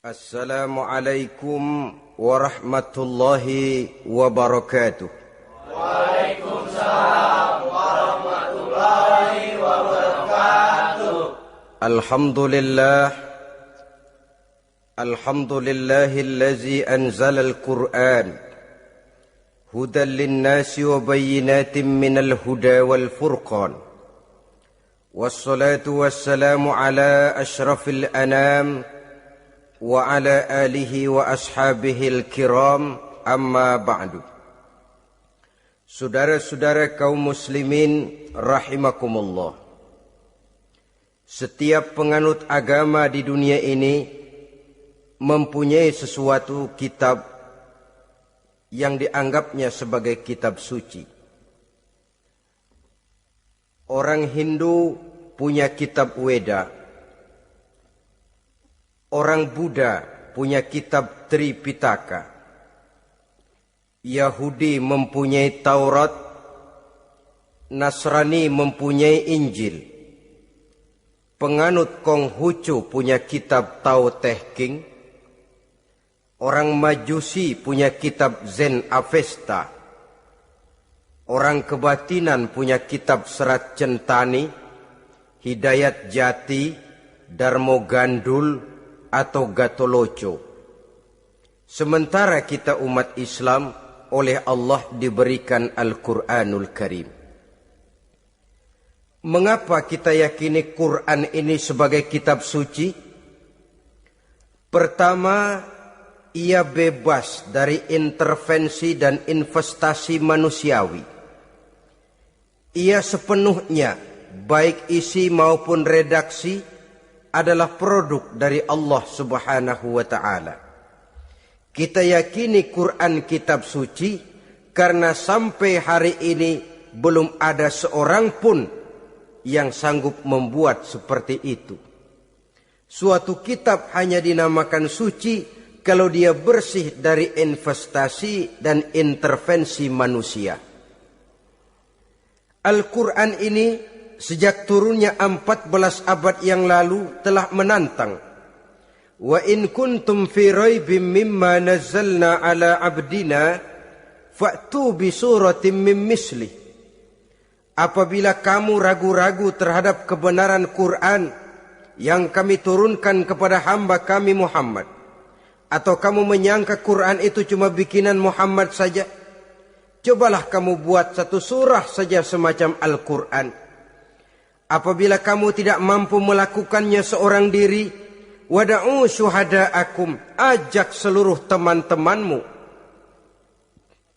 Assalamualaikum warahmatullahi wabarakatuh. Waalaikumsalam warahmatullahi wabarakatuh. Alhamdulillahillazi anzala al-Qur'an hudan linnasi wa bayyinatin minal huda wal furqan. Wassalatu wassalamu ala ashrafil anam wa ala alihi wa ashabihil kiram, amma ba'du. Saudara-saudara kaum muslimin rahimakumullah. Setiap penganut agama di dunia ini mempunyai sesuatu kitab yang dianggapnya sebagai kitab suci. Orang Hindu punya kitab Weda. Orang Buddha punya kitab Tripitaka. Yahudi mempunyai Taurat. Nasrani mempunyai Injil. Penganut Konghucu punya kitab Tao Te Ching. Orang Majusi punya kitab Zen Avesta. Orang kebatinan punya kitab Serat Centani, Hidayat Jati, Darmo Gandul, atau Gatoloco. Sementara kita umat Islam oleh Allah diberikan Al-Quranul Karim. Mengapa kita yakini Quran ini sebagai kitab suci? Pertama, ia bebas dari intervensi dan investasi manusiawi. Ia sepenuhnya, baik isi maupun redaksi, adalah produk dari Allah Subhanahu wa ta'ala. Kita yakini Quran kitab suci karena sampai hari ini belum ada seorang pun yang sanggup membuat seperti itu. Suatu kitab hanya dinamakan suci kalau dia bersih dari investasi dan intervensi manusia. Al-Quran ini sejak turunnya 14 abad yang lalu telah menantang. Wa in kuntum fi raibim mimma nazzalna ala abdina fa'tu bi suratin min misli. Apabila kamu ragu-ragu terhadap kebenaran Quran yang kami turunkan kepada hamba kami Muhammad, atau kamu menyangka Quran itu cuma bikinan Muhammad saja, cobalah kamu buat satu surah saja semacam Al-Quran. Apabila kamu tidak mampu melakukannya seorang diri, wada'u syuhada'akum, ajak seluruh teman-temanmu.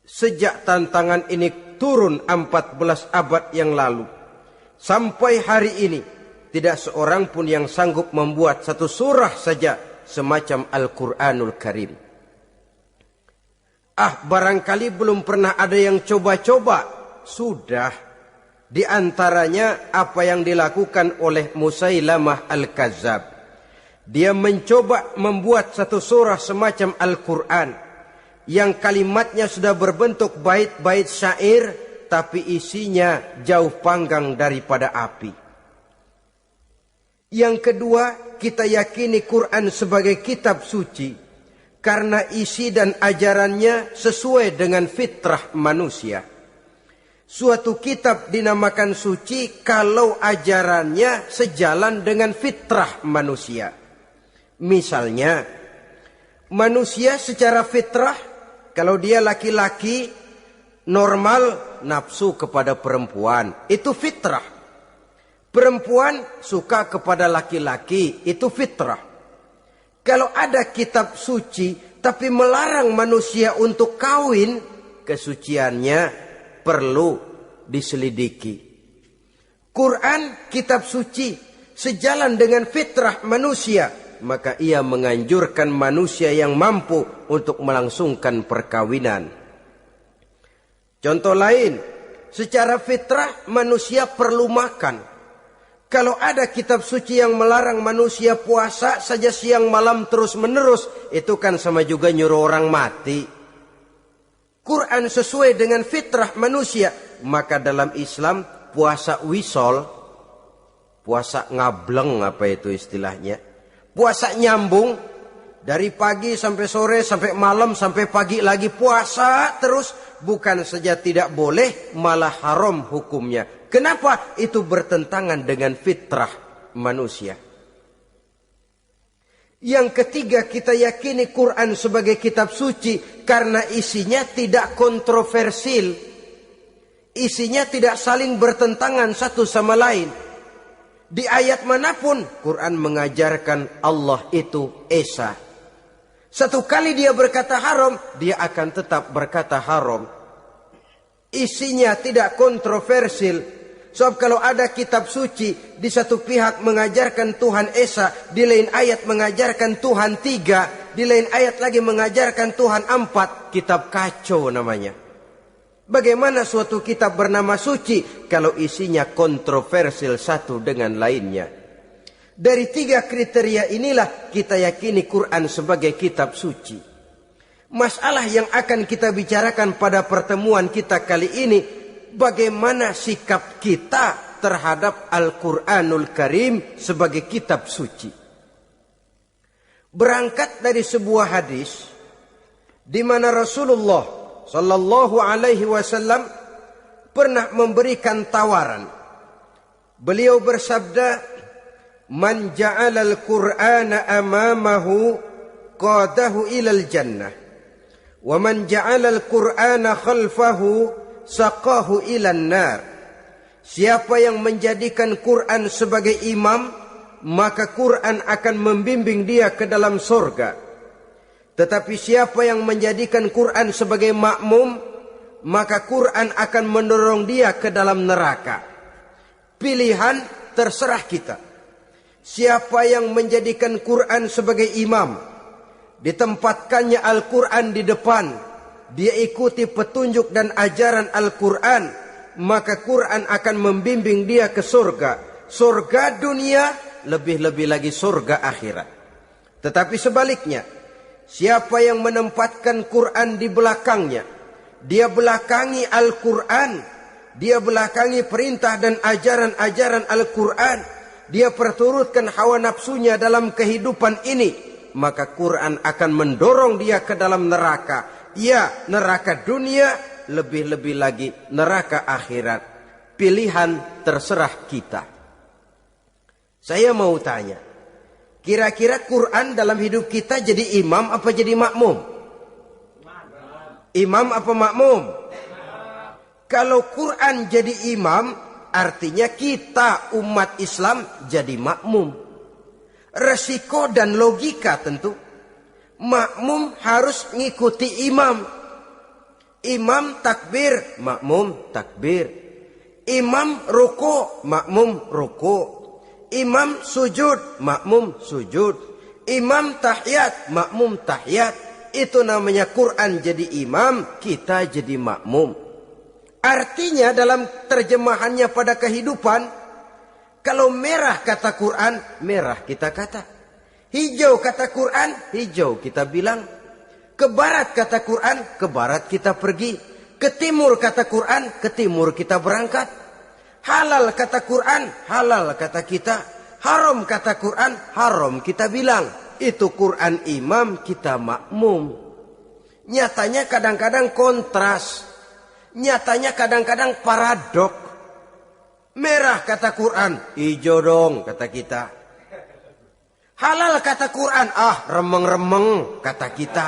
Sejak tantangan ini turun 14 abad yang lalu, sampai hari ini, tidak seorang pun yang sanggup membuat satu surah saja semacam Al-Quranul Karim. Barangkali belum pernah ada yang coba-coba. Sudah. Di antaranya apa yang dilakukan oleh Musailamah Al-Kazzab. Dia mencoba membuat satu surah semacam Al-Quran yang kalimatnya sudah berbentuk bait-bait syair, tapi isinya jauh panggang daripada api. Yang kedua, kita yakini Quran sebagai kitab suci karena isi dan ajarannya sesuai dengan fitrah manusia. Suatu kitab dinamakan suci kalau ajarannya sejalan dengan fitrah manusia. Misalnya, manusia secara fitrah, kalau dia laki-laki, normal nafsu kepada perempuan, itu fitrah. Perempuan suka kepada laki-laki, itu fitrah. Kalau ada kitab suci, tapi melarang manusia untuk kawin, kesuciannya perlu diselidiki. Quran kitab suci sejalan dengan fitrah manusia, maka ia menganjurkan manusia yang mampu untuk melangsungkan perkawinan. Contoh lain, secara fitrah manusia perlu makan. Kalau ada kitab suci yang melarang manusia puasa saja siang malam terus menerus, itu kan sama juga nyuruh orang mati. Quran sesuai dengan fitrah manusia, maka dalam Islam puasa wisol, puasa ngableng apa itu istilahnya, puasa nyambung, Dari pagi sampai sore, sampai malam, sampai pagi lagi puasa terus. Bukan saja tidak boleh, malah haram hukumnya. Kenapa? Itu bertentangan dengan fitrah manusia. Yang ketiga, kita yakini Quran sebagai kitab suci karena isinya tidak kontroversial. Isinya tidak saling bertentangan satu sama lain. Di ayat manapun Quran mengajarkan Allah itu Esa. Satu kali dia berkata haram, dia akan tetap berkata haram. Isinya tidak kontroversial. Sebab kalau ada kitab suci, di satu pihak mengajarkan Tuhan Esa, di lain ayat mengajarkan Tuhan 3, di lain ayat lagi mengajarkan Tuhan 4, kitab kacau namanya. Bagaimana suatu kitab bernama suci kalau isinya kontroversial satu dengan lainnya? Dari 3 kriteria inilah kita yakini Quran sebagai kitab suci. Masalah yang akan kita bicarakan pada pertemuan kita kali ini, bagaimana sikap kita terhadap Al-Quranul Karim sebagai kitab suci. Berangkat dari sebuah hadis di mana Rasulullah Sallallahu Alaihi Wasallam pernah memberikan tawaran. Beliau bersabda, "Man ja'ala al-Qur'ana amamahu qadahu ilal jannah, wa man ja'ala al-Qur'ana khalfahu saqahu ilan nar." Siapa yang menjadikan Quran sebagai imam, maka Quran akan membimbing dia ke dalam surga. Tetapi siapa yang menjadikan Quran sebagai makmum, maka Quran akan mendorong dia ke dalam neraka. Pilihan terserah kita. Siapa yang menjadikan Quran sebagai imam, ditempatkannya Al-Quran di depan, dia ikuti petunjuk dan ajaran Al-Quran, maka Quran akan membimbing dia ke surga. Surga dunia, lebih-lebih lagi surga akhirat. Tetapi sebaliknya, siapa yang menempatkan Quran di belakangnya, dia belakangi Al-Quran, dia belakangi perintah dan ajaran-ajaran Al-Quran, dia perturutkan hawa nafsunya dalam kehidupan ini, maka Quran akan mendorong dia ke dalam neraka. Ya, neraka dunia, lebih-lebih lagi neraka akhirat. Pilihan terserah kita. Saya mau tanya, kira-kira Quran dalam hidup kita jadi imam apa jadi makmum? Imam apa makmum? Kalau Quran jadi imam, artinya kita umat Islam jadi makmum. Resiko dan logika tentu. Makmum harus ngikuti imam. Imam takbir, makmum takbir. Imam ruku, makmum ruku. Imam sujud, makmum sujud. Imam tahiyat, makmum tahiyat. Itu namanya Quran jadi imam, kita jadi makmum. Artinya dalam terjemahannya pada kehidupan, kalau merah kata Quran, merah kita kata. Hijau kata Quran, hijau kita bilang. Ke barat kata Quran, ke barat kita pergi. Ke timur kata Quran, ke timur kita berangkat. Halal kata Quran, halal kata kita. Haram kata Quran, haram kita bilang. Itu Quran imam, kita makmum. Nyatanya kadang-kadang kontras. Nyatanya kadang-kadang paradok. Merah kata Quran, hijau dong kata kita. Halal kata Quran, remeng-remeng kata kita.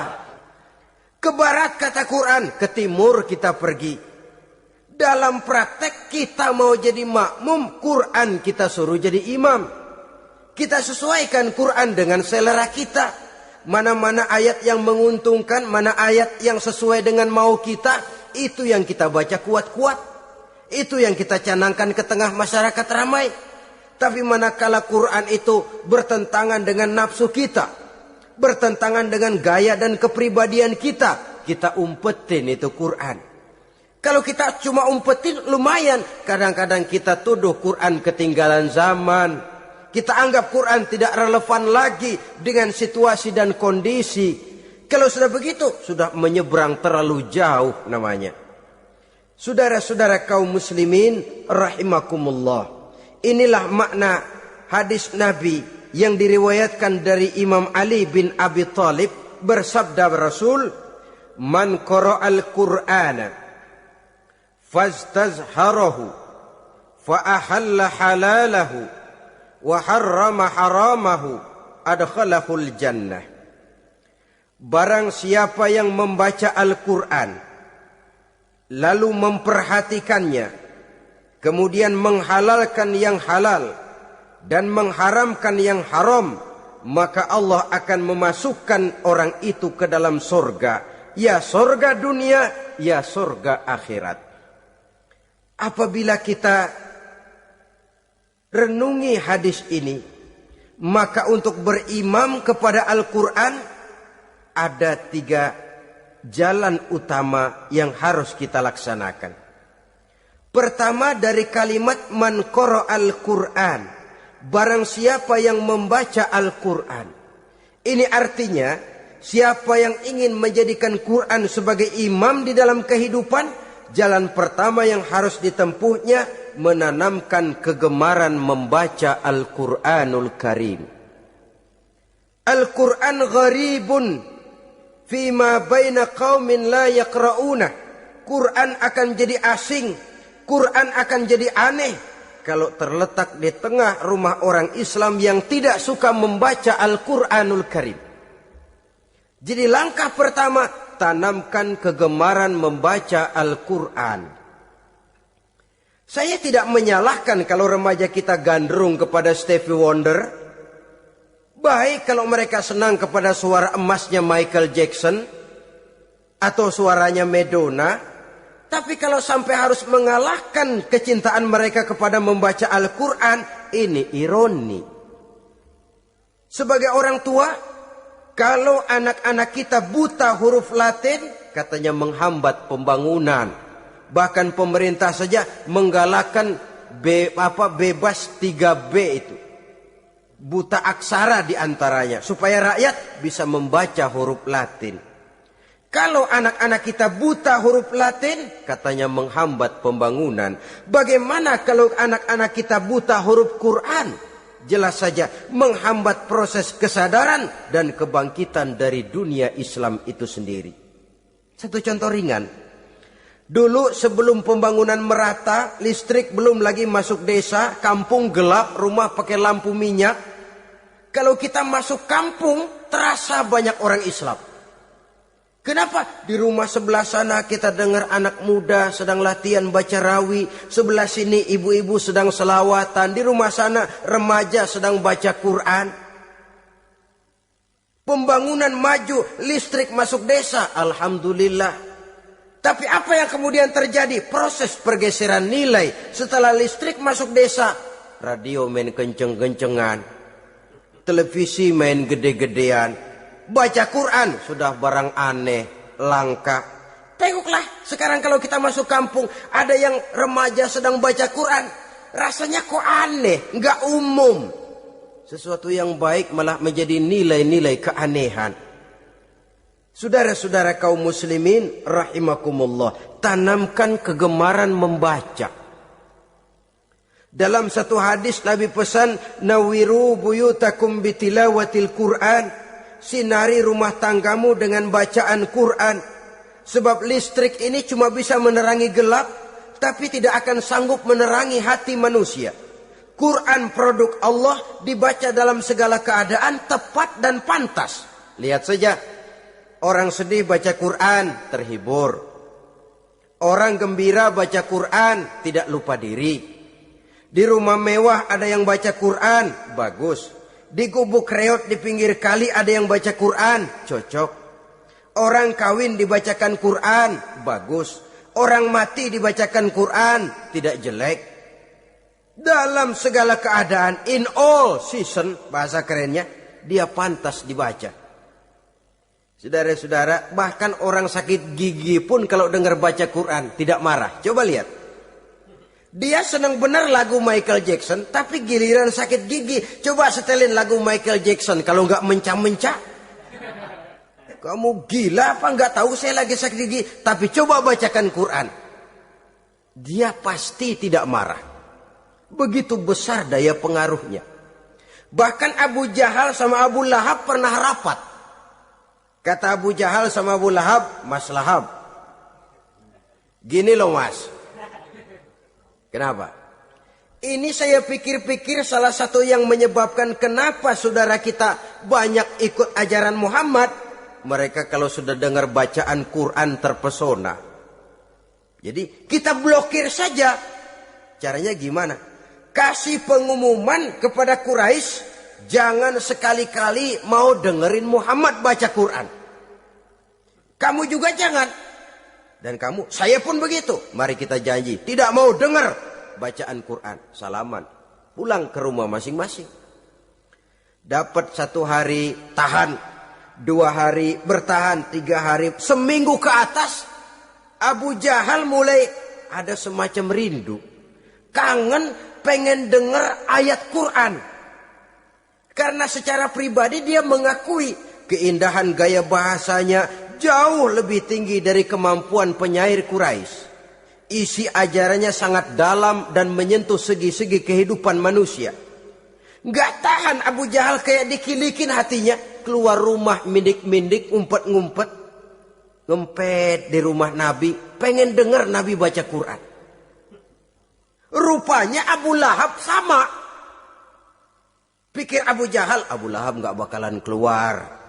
Ke barat kata Quran, ke timur kita pergi. Dalam praktek kita mau jadi makmum, Quran kita suruh jadi imam. Kita sesuaikan Quran dengan selera kita. Mana-mana ayat yang menguntungkan, mana ayat yang sesuai dengan mau kita, itu yang kita baca kuat-kuat. Itu yang kita canangkan ke tengah masyarakat ramai. Tapi manakala Quran itu bertentangan dengan nafsu kita, bertentangan dengan gaya dan kepribadian kita, kita umpetin itu Quran. Kalau kita cuma umpetin lumayan, kadang-kadang kita tuduh Quran ketinggalan zaman. Kita anggap Quran tidak relevan lagi dengan situasi dan kondisi. Kalau sudah begitu, sudah menyeberang terlalu jauh namanya. Saudara-saudara kaum muslimin rahimakumullah. Inilah makna hadis Nabi yang diriwayatkan dari Imam Ali bin Abi Thalib, bersabda Rasul, "Man qara'al Qur'ana fastazharahu fa ahalla halalahu wa harrama haramahu adkhalahul jannah." Barang siapa yang membaca Al-Quran lalu memperhatikannya, kemudian menghalalkan yang halal dan mengharamkan yang haram, maka Allah akan memasukkan orang itu ke dalam surga, ya surga dunia, ya surga akhirat. Apabila kita renungi hadis ini, maka untuk berimam kepada Al-Quran ada 3 jalan utama yang harus kita laksanakan. Pertama, dari kalimat man qara'al Qur'an, barang siapa yang membaca Al-Quran. Ini artinya siapa yang ingin menjadikan Quran sebagai imam di dalam kehidupan, jalan pertama yang harus ditempuhnya menanamkan kegemaran membaca Al-Quranul Karim. Al-Quran gharibun fima baina qaumin la yaqra'una. Quran akan jadi asing, Quran akan jadi aneh kalau terletak di tengah rumah orang Islam yang tidak suka membaca Al-Quranul Karim. Jadi langkah pertama, tanamkan kegemaran membaca Al-Quran. Saya tidak menyalahkan kalau remaja kita gandrung kepada Stevie Wonder. Baik kalau mereka senang kepada suara emasnya Michael Jackson atau suaranya Madonna. Tapi kalau sampai harus mengalahkan kecintaan mereka kepada membaca Al-Quran, ini ironi. Sebagai orang tua, kalau anak-anak kita buta huruf Latin, katanya menghambat pembangunan. Bahkan pemerintah saja menggalakkan bebas 3B itu. Buta aksara diantaranya, supaya rakyat bisa membaca huruf Latin. Kalau anak-anak kita buta huruf Latin, katanya menghambat pembangunan. Bagaimana kalau anak-anak kita buta huruf Quran? Jelas saja menghambat proses kesadaran dan kebangkitan dari dunia Islam itu sendiri. Satu contoh ringan. Dulu sebelum pembangunan merata, listrik belum lagi masuk desa, kampung gelap, rumah pakai lampu minyak. Kalau kita masuk kampung, terasa banyak orang Islam. Kenapa? Di rumah sebelah sana kita dengar anak muda sedang latihan baca rawi. Sebelah sini ibu-ibu sedang selawatan. Di rumah sana remaja sedang baca Quran. Pembangunan maju, listrik masuk desa. Alhamdulillah. Tapi apa yang kemudian terjadi? Proses pergeseran nilai. Setelah listrik masuk desa, radio main kenceng-kencengan. Televisi main gede-gedean. Baca Quran sudah barang aneh, langka. Tengoklah sekarang kalau kita masuk kampung, ada yang remaja sedang baca Quran. Rasanya kok aneh, nggak umum. Sesuatu yang baik malah menjadi nilai-nilai keanehan. Saudara-saudara kaum muslimin rahimakumullah, tanamkan kegemaran membaca. Dalam satu hadis Nabi pesan, nawiru buyutakum bitilawatil Quran. Sinari rumah tanggamu dengan bacaan Quran. Sebab listrik ini cuma bisa menerangi gelap, tapi tidak akan sanggup menerangi hati manusia. Quran produk Allah dibaca dalam segala keadaan tepat dan pantas. Lihat saja, orang sedih baca Quran terhibur. Orang gembira baca Quran tidak lupa diri. Di rumah mewah ada yang baca Quran, bagus. Di gubuk reot di pinggir kali ada yang baca Quran, cocok. Orang kawin dibacakan Quran, bagus. Orang mati dibacakan Quran, tidak jelek. Dalam segala keadaan, in all season, bahasa kerennya, dia pantas dibaca. Saudara-saudara, bahkan orang sakit gigi pun kalau dengar baca Quran tidak marah. Coba lihat. Dia senang benar lagu Michael Jackson, tapi giliran sakit gigi, coba setelin lagu Michael Jackson kalau nggak mencah-mencah. Kamu gila apa nggak tahu saya lagi sakit gigi, tapi coba bacakan Quran. Dia pasti tidak marah. Begitu besar daya pengaruhnya. Bahkan Abu Jahal sama Abu Lahab pernah rapat. Kata Abu Jahal sama Abu Lahab, Mas Lahab, gini loh mas. Kenapa? Ini saya pikir-pikir salah satu yang menyebabkan kenapa saudara kita banyak ikut ajaran Muhammad. Mereka kalau sudah dengar bacaan Quran terpesona. Jadi kita blokir saja. Caranya gimana? Kasih pengumuman kepada Quraisy, jangan sekali-kali mau dengerin Muhammad baca Quran. Kamu juga jangan. Dan kamu, saya pun begitu. Mari kita janji, tidak mau dengar bacaan Quran. Salaman, pulang ke rumah masing-masing. Dapat 1 hari tahan, 2 hari bertahan, 3 hari, seminggu ke atas. Abu Jahal mulai ada semacam rindu. Kangen pengen dengar ayat Quran. Karena secara pribadi dia mengakui keindahan gaya bahasanya jauh lebih tinggi dari kemampuan penyair Quraisy. Isi ajarannya sangat dalam dan menyentuh segi-segi kehidupan manusia. Gak tahan Abu Jahal kayak dikilikin hatinya. Keluar rumah mindik-mindik, ngumpet-ngumpet. Ngempet di rumah Nabi. Pengen dengar Nabi baca Quran. Rupanya Abu Lahab sama. Pikir Abu Jahal, Abu Lahab gak bakalan keluar.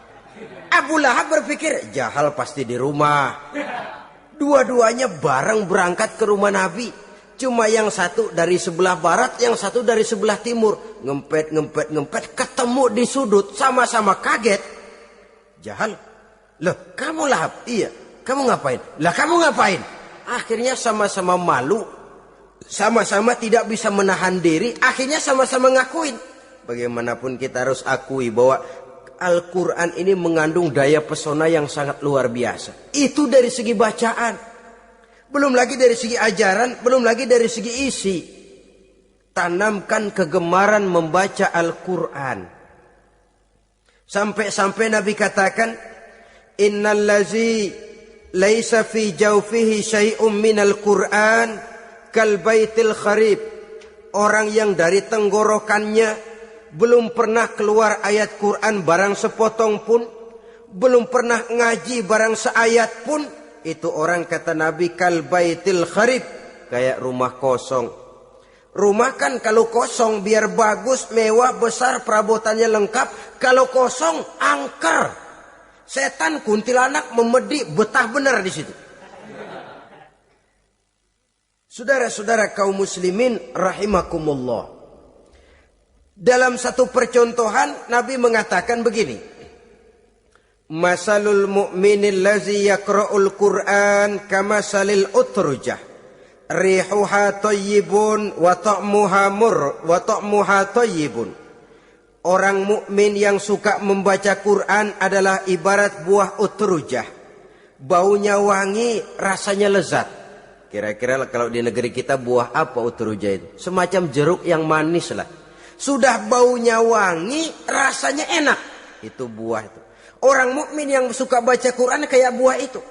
Abu Lahab berpikir, Jahal pasti di rumah. Dua-duanya bareng berangkat ke rumah Nabi. Cuma yang satu dari sebelah barat, yang satu dari sebelah timur. Ngempet, ketemu di sudut, sama-sama kaget. Jahal, loh kamu Lahab? Iya, kamu ngapain? Lah kamu ngapain? Akhirnya sama-sama malu. Sama-sama tidak bisa menahan diri. Akhirnya sama-sama ngakuin. Bagaimanapun kita harus akui bahwa Al-Quran ini mengandung daya pesona yang sangat luar biasa. Itu dari segi bacaan. Belum lagi dari segi ajaran. Belum lagi dari segi isi. Tanamkan kegemaran membaca Al-Quran. Sampai-sampai Nabi katakan, Innallazi laisa fi jawfihi syai'um minal Quran kal baitil kharib. Orang yang dari tenggorokannya belum pernah keluar ayat Quran barang sepotong pun, belum pernah ngaji barang seayat pun, itu orang kata Nabi kal baitil kharib, kayak rumah kosong. Rumah kan kalau kosong biar bagus, mewah, besar, perabotannya lengkap. Kalau kosong angker. Setan kuntilanak memedi betah benar di situ. Saudara-saudara kaum muslimin rahimakumullah. Dalam satu percontohan Nabi mengatakan begini. Masalul mu'minil lazi yakra'ul Qur'an kamasalil utrujah. Rihuha tayyibun wa ta'muha tayyibun. Orang mukmin yang suka membaca Quran adalah ibarat buah utrujah. Baunya wangi, rasanya lezat. Kira-kira kalau di negeri kita buah apa utrujah itu? Semacam jeruk yang manis lah. Sudah baunya wangi, rasanya enak. Itu buah itu. Orang mukmin yang suka baca Quran kayak buah itu.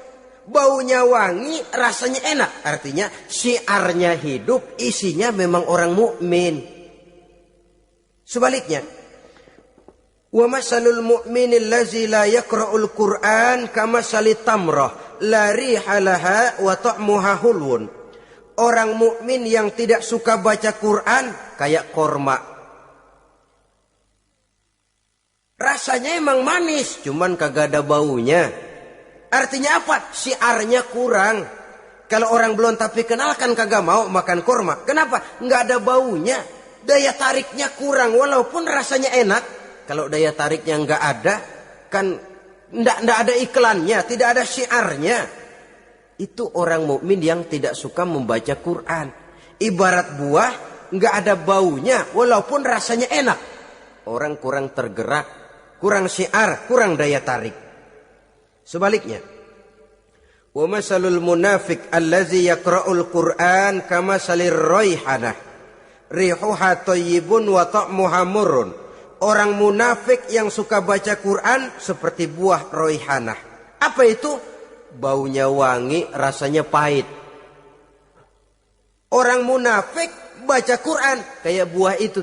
Baunya wangi, rasanya enak. Artinya syiarnya hidup, isinya memang orang mukmin. Sebaliknya, wa masalul mu'minil lazi la yaqra'ul Qur'an kamasalit tamrah la riha laha wa ta'muha hulwun. Orang mukmin yang tidak suka baca Quran kayak korma. Rasanya emang manis, cuman kagak ada baunya. Artinya apa? Syiarnya kurang. Kalau orang belum tapi kenal kan kagak mau makan korma. Kenapa? Nggak ada baunya. Daya tariknya kurang walaupun rasanya enak. Kalau daya tariknya nggak ada, kan nggak ada iklannya, tidak ada syiarnya. Itu orang mukmin yang tidak suka membaca Quran. Ibarat buah, nggak ada baunya walaupun rasanya enak. Orang kurang tergerak. Kurang syiar, kurang daya tarik. Sebaliknya, wa masalul munafiq allazi yaqra'ul Qur'an kamasalir raihanah rihuha thayyibun wa ta'muha murrun. Orang munafik yang suka baca Quran seperti buah raihanah. Apa itu? Baunya wangi, rasanya pahit. Orang munafik baca Quran kayak buah itu.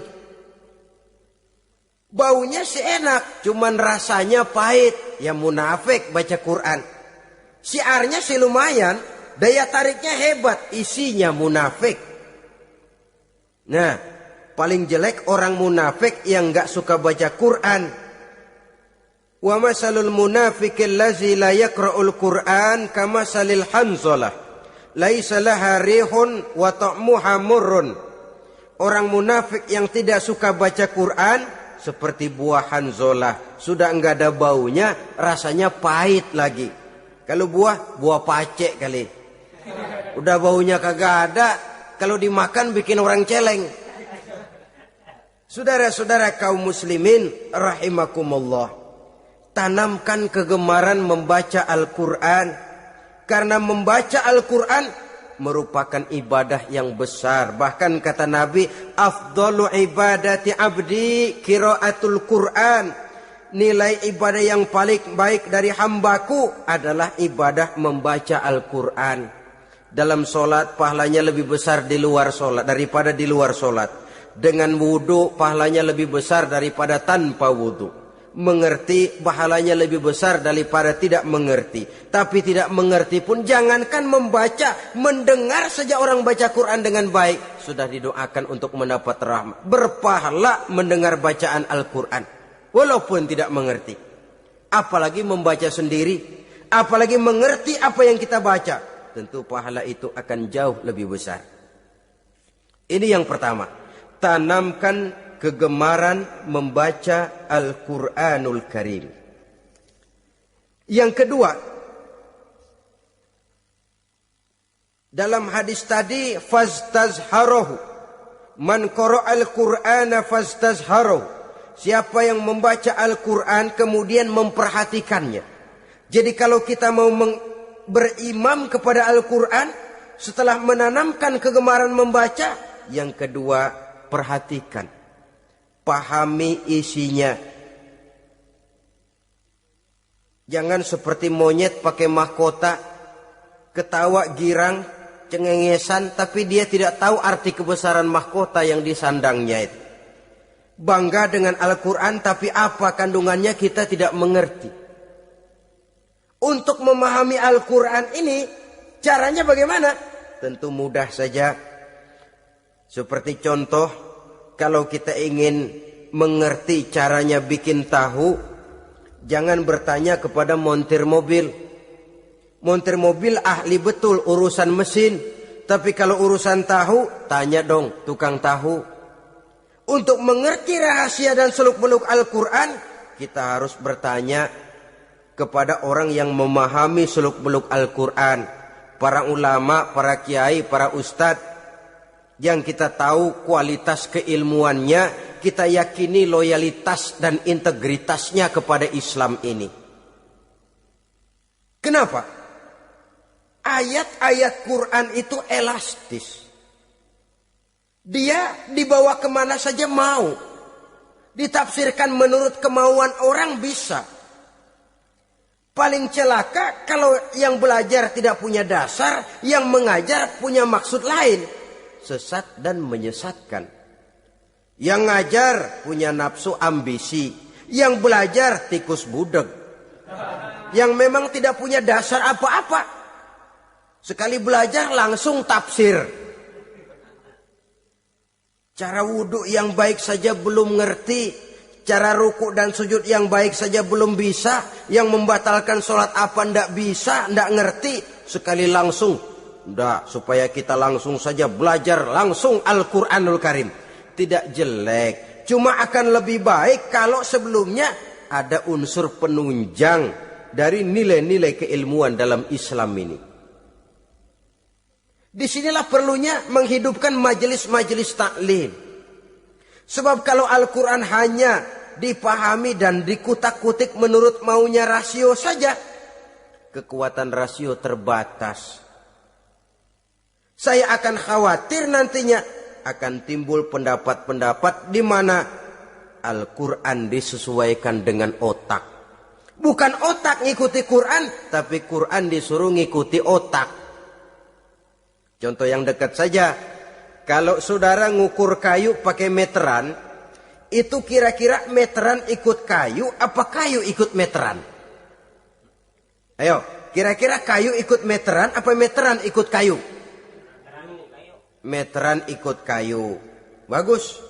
Baunya sih enak, cuman rasanya pahit. Ya munafik baca Quran. Syiarnya sih lumayan, daya tariknya hebat, isinya munafik. Nah, paling jelek orang munafik yang gak suka baca Quran. Wa masalul munafiqil lazi la yaqra'ul Qur'an kamasalil hanzalah laisa laha rihun wa ta'muha murrun. Orang munafik yang tidak suka baca Quran seperti buah hanzalah, sudah enggak ada baunya, rasanya pahit lagi. Kalau buah pacek kali. Udah baunya kagak ada, kalau dimakan bikin orang celeng. Saudara-saudara kaum muslimin rahimakumullah, tanamkan kegemaran membaca Al-Quran. Karena membaca Al-Quran merupakan ibadah yang besar. Bahkan kata Nabi, afdalu ibadati abdi qiraatul Quran. Nilai ibadah yang paling baik dari hambaku adalah ibadah membaca Al-Quran. Dalam solat pahalanya lebih besar di luar solat daripada di luar solat. Dengan wudu pahalanya lebih besar daripada tanpa wudu. Mengerti pahalanya lebih besar daripada tidak mengerti. Tapi tidak mengerti pun jangankan membaca, mendengar saja orang baca Quran dengan baik sudah didoakan untuk mendapat rahmat. Berpahala mendengar bacaan Al-Quran walaupun tidak mengerti. Apalagi membaca sendiri, apalagi mengerti apa yang kita baca, tentu pahala itu akan jauh lebih besar. Ini yang pertama, tanamkan kegemaran membaca Al-Quranul Karim. Yang kedua, dalam hadis tadi, fastazharohu, man qara'al Qur'ana fastazharohu. Siapa yang membaca Al-Quran kemudian memperhatikannya. Jadi kalau kita mau berimam kepada Al-Quran, setelah menanamkan kegemaran membaca, yang kedua, perhatikan. Pahami isinya. Jangan seperti monyet pakai mahkota, ketawa girang, cengengesan, tapi dia tidak tahu arti kebesaran mahkota yang disandangnya itu. Bangga dengan Al-Quran, tapi apa kandungannya kita tidak mengerti. Untuk memahami Al-Quran ini, caranya bagaimana? Tentu mudah saja. Seperti contoh, kalau kita ingin mengerti caranya bikin tahu, jangan bertanya kepada montir mobil. Montir mobil ahli betul urusan mesin, tapi kalau urusan tahu, tanya dong tukang tahu. Untuk mengerti rahasia dan seluk-beluk Al-Quran, kita harus bertanya kepada orang yang memahami seluk-beluk Al-Quran. Para ulama, para kiai, para ustadz, yang kita tahu kualitas keilmuannya, kita yakini loyalitas dan integritasnya kepada Islam ini. Kenapa? Ayat-ayat Quran itu elastis. Dia dibawa kemana saja mau. Ditafsirkan menurut kemauan orang bisa. Paling celaka kalau yang belajar tidak punya dasar, yang mengajar punya maksud lain. Sesat dan menyesatkan. Yang ngajar punya nafsu ambisi. Yang belajar tikus budeg. Yang memang tidak punya dasar apa-apa. Sekali belajar langsung tafsir. Cara wudhu yang baik saja belum ngerti. Cara ruku dan sujud yang baik saja belum bisa. Yang membatalkan sholat apa ndak bisa, ndak ngerti. Sekali langsung. Ndak, supaya kita langsung saja belajar langsung Al-Quranul Karim. Tidak jelek. Cuma akan lebih baik kalau sebelumnya ada unsur penunjang dari nilai-nilai keilmuan dalam Islam ini. Disinilah perlunya menghidupkan majelis-majelis taklim. Sebab kalau Al-Quran hanya dipahami dan dikutak-kutik menurut maunya rasio saja, kekuatan rasio terbatas. Saya akan khawatir nantinya akan timbul pendapat-pendapat di mana Al-Quran disesuaikan dengan otak. Bukan otak ngikuti Quran, tapi Quran disuruh ngikuti otak. Contoh yang dekat saja, kalau saudara ngukur kayu pakai meteran, itu kira-kira meteran ikut kayu apa kayu ikut meteran? Ayo, kira-kira kayu ikut meteran apa meteran ikut kayu? Meteran ikut kayu. Bagus.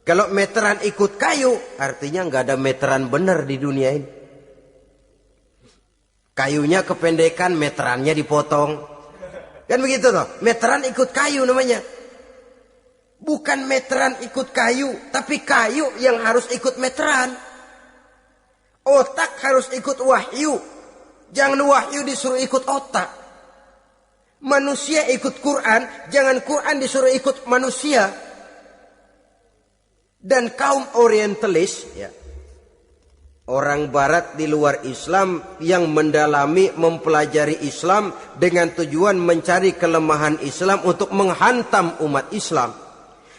Kalau meteran ikut kayu, artinya nggak ada meteran benar di dunia ini. Kayunya kependekan, meterannya dipotong. Kan begitu loh. Meteran ikut kayu namanya. Bukan meteran ikut kayu, tapi kayu yang harus ikut meteran. Otak harus ikut wahyu. Jangan wahyu disuruh ikut otak. Manusia ikut Quran, jangan Quran disuruh ikut manusia. Dan kaum orientalis, ya, orang barat di luar Islam yang mendalami, mempelajari Islam dengan tujuan mencari kelemahan Islam untuk menghantam umat Islam.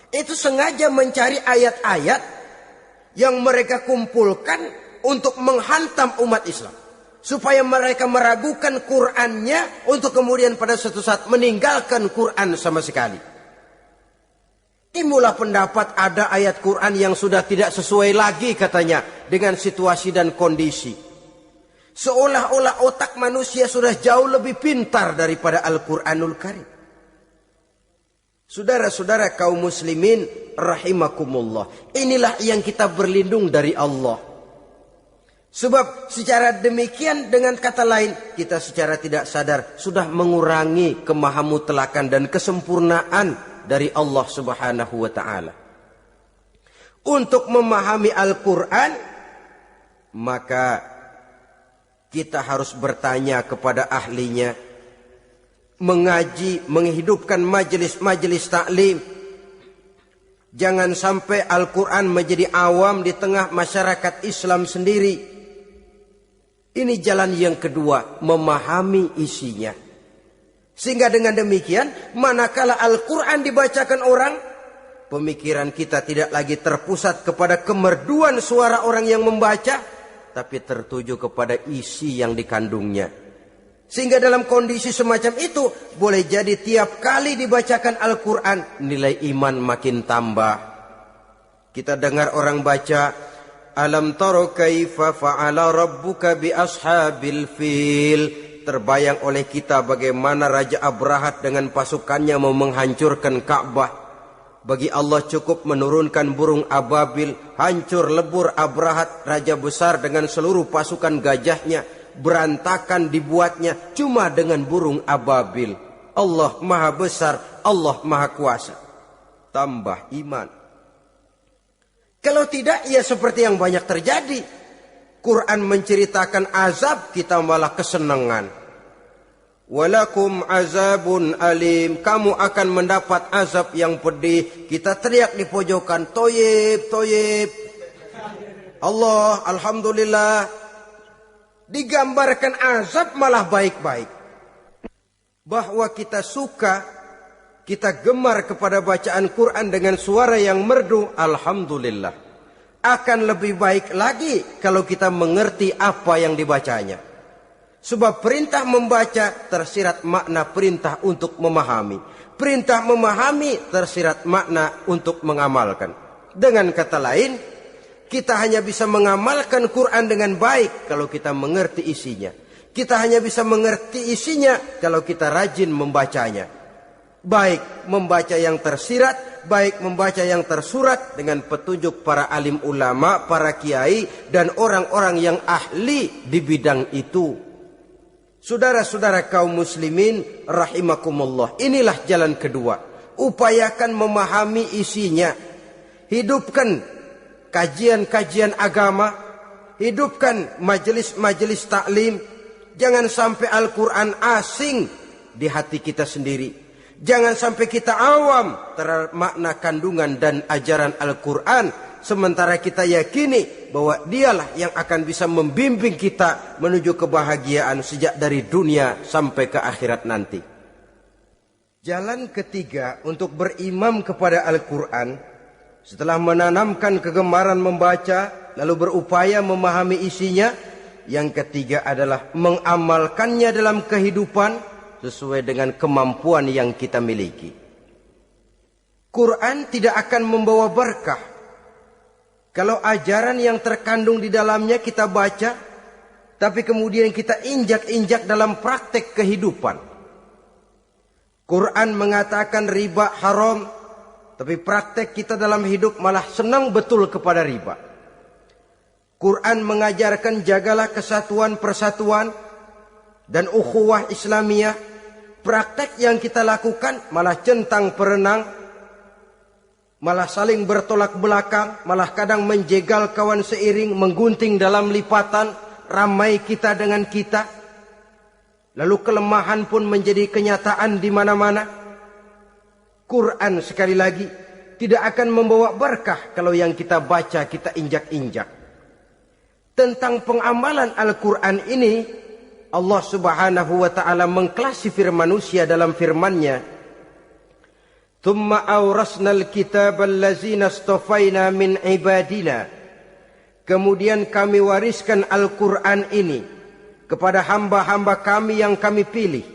Itu sengaja mencari ayat-ayat yang mereka kumpulkan untuk menghantam umat Islam. Supaya mereka meragukan Qur'annya untuk kemudian pada suatu saat meninggalkan Qur'an sama sekali. Timbullah pendapat ada ayat Qur'an yang sudah tidak sesuai lagi katanya dengan situasi dan kondisi. Seolah-olah otak manusia sudah jauh lebih pintar daripada Al-Qur'anul Karim. Saudara-saudara kaum muslimin rahimakumullah. Inilah yang kita berlindung dari Allah. Sebab secara demikian dengan kata lain kita secara tidak sadar sudah mengurangi kemahamutlakan dan kesempurnaan dari Allah Subhanahu wa taala. Untuk memahami Al-Qur'an maka kita harus bertanya kepada ahlinya, mengaji, menghidupkan majelis-majelis taklim. Jangan sampai Al-Qur'an menjadi awam di tengah masyarakat Islam sendiri. Ini jalan yang kedua, memahami isinya. Sehingga dengan demikian, manakala Al-Quran dibacakan orang, pemikiran kita tidak lagi terpusat kepada kemerduan suara orang yang membaca, tapi tertuju kepada isi yang dikandungnya. Sehingga dalam kondisi semacam itu, boleh jadi tiap kali dibacakan Al-Quran, nilai iman makin tambah. Kita dengar orang baca, Alam taro kaifa fa'ala rabbuka bi ashabil fil. Terbayang oleh kita bagaimana Raja Abrahat dengan pasukannya mau menghancurkan Ka'bah. Bagi Allah cukup menurunkan burung ababil, hancur lebur Abrahat, raja besar dengan seluruh pasukan gajahnya, berantakan dibuatnya cuma dengan burung ababil. Allah Maha Besar, Allah Maha Kuasa. Tambah iman. Kalau tidak, ya seperti yang banyak terjadi. Quran menceritakan azab, kita malah kesenangan. Walakum azabun alim. Kamu akan mendapat azab yang pedih. Kita teriak di pojokan, toyib, toyib. Allah, alhamdulillah. Digambarkan azab malah baik-baik. Bahwa kita suka, kita gemar kepada bacaan Quran dengan suara yang merdu, alhamdulillah. Akan lebih baik lagi kalau kita mengerti apa yang dibacanya. Sebab perintah membaca tersirat makna perintah untuk memahami. Perintah memahami tersirat makna untuk mengamalkan. Dengan kata lain, kita hanya bisa mengamalkan Quran dengan baik kalau kita mengerti isinya. Kita hanya bisa mengerti isinya kalau kita rajin membacanya. Baik membaca yang tersirat, baik membaca yang tersurat dengan petunjuk para alim ulama, para kiai, dan orang-orang yang ahli di bidang itu. Saudara-saudara kaum muslimin rahimakumullah, inilah jalan kedua. Upayakan memahami isinya. Hidupkan kajian-kajian agama, hidupkan majelis-majelis taklim. Jangan sampai Al-Quran asing di hati kita sendiri. Jangan sampai kita awam terhadap makna kandungan dan ajaran Al-Quran. Sementara kita yakini bahwa dialah yang akan bisa membimbing kita menuju kebahagiaan sejak dari dunia sampai ke akhirat nanti. Jalan ketiga untuk berimam kepada Al-Quran, setelah menanamkan kegemaran membaca, lalu berupaya memahami isinya, yang ketiga adalah mengamalkannya dalam kehidupan, sesuai dengan kemampuan yang kita miliki. Quran tidak akan membawa berkah Kalau ajaran yang terkandung di dalamnya kita baca, tapi kemudian kita injak-injak dalam praktek kehidupan. Quran mengatakan riba haram, tapi praktek kita dalam hidup malah senang betul kepada riba. Quran mengajarkan jagalah kesatuan persatuan dan ukhuwah Islamiyah. Praktek yang kita lakukan malah centang perenang, malah saling bertolak belakang, malah kadang menjegal kawan seiring, menggunting dalam lipatan, ramai kita dengan kita. Lalu kelemahan pun menjadi kenyataan di mana-mana. Quran sekali lagi tidak akan membawa berkah kalau yang kita baca kita injak-injak. Tentang pengamalan Al-Quran ini, Allah Subhanahu wa ta'ala mengklasifikasi manusia dalam firman-Nya, "Tsumma awrasnal kitaba allazina astafaina min ibadina." Kemudian kami wariskan Al-Quran ini kepada hamba-hamba kami yang kami pilih.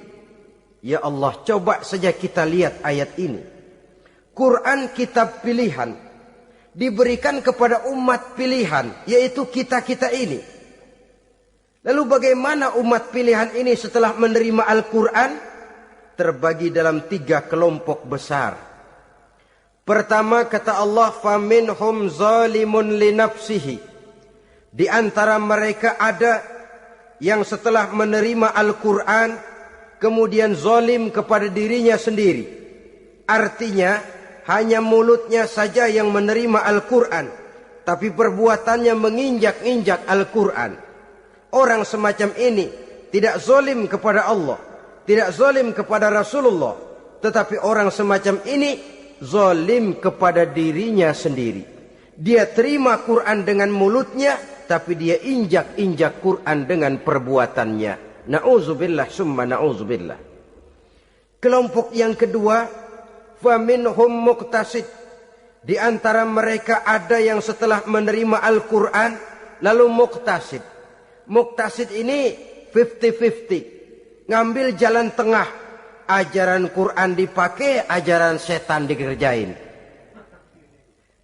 Ya Allah, coba saja kita lihat ayat ini. Quran kitab pilihan, diberikan kepada umat pilihan, yaitu kita-kita ini. Lalu bagaimana umat pilihan ini setelah menerima Al-Quran? Terbagi dalam 3 kelompok besar. Pertama kata Allah, "Faminhum zalimun linafsihi." Di antara mereka ada yang setelah menerima Al-Quran kemudian zalim kepada dirinya sendiri. Artinya hanya mulutnya saja yang menerima Al-Quran, tapi perbuatannya menginjak-injak Al-Quran. Orang semacam ini tidak zalim kepada Allah, tidak zalim kepada Rasulullah, tetapi orang semacam ini zalim kepada dirinya sendiri. Dia terima Quran dengan mulutnya, tapi dia injak-injak Quran dengan perbuatannya. Na'udzubillah summa na'udzubillah. Kelompok yang kedua, faminhum muqtasid. Di antara mereka ada yang setelah menerima Al-Quran lalu muqtasid. Muqtasid ini 50-50. Ngambil jalan tengah. Ajaran Quran dipakai, ajaran setan dikerjain.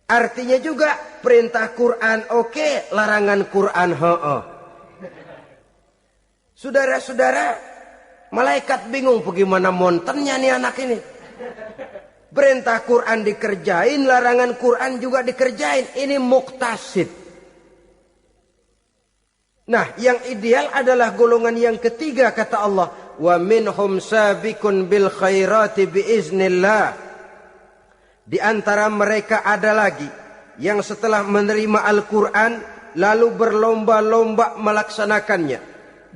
Artinya juga perintah Quran oke, larangan Quran heeh. Saudara-saudara, malaikat bingung bagaimana montennya nih anak ini. Perintah Quran dikerjain, larangan Quran juga dikerjain. Ini muqtasid. Nah, yang ideal adalah golongan yang ketiga kata Allah, wa minhum sabiqun bil khairati biiznillah. Di antara mereka ada lagi yang setelah menerima Al-Quran lalu berlomba-lomba melaksanakannya,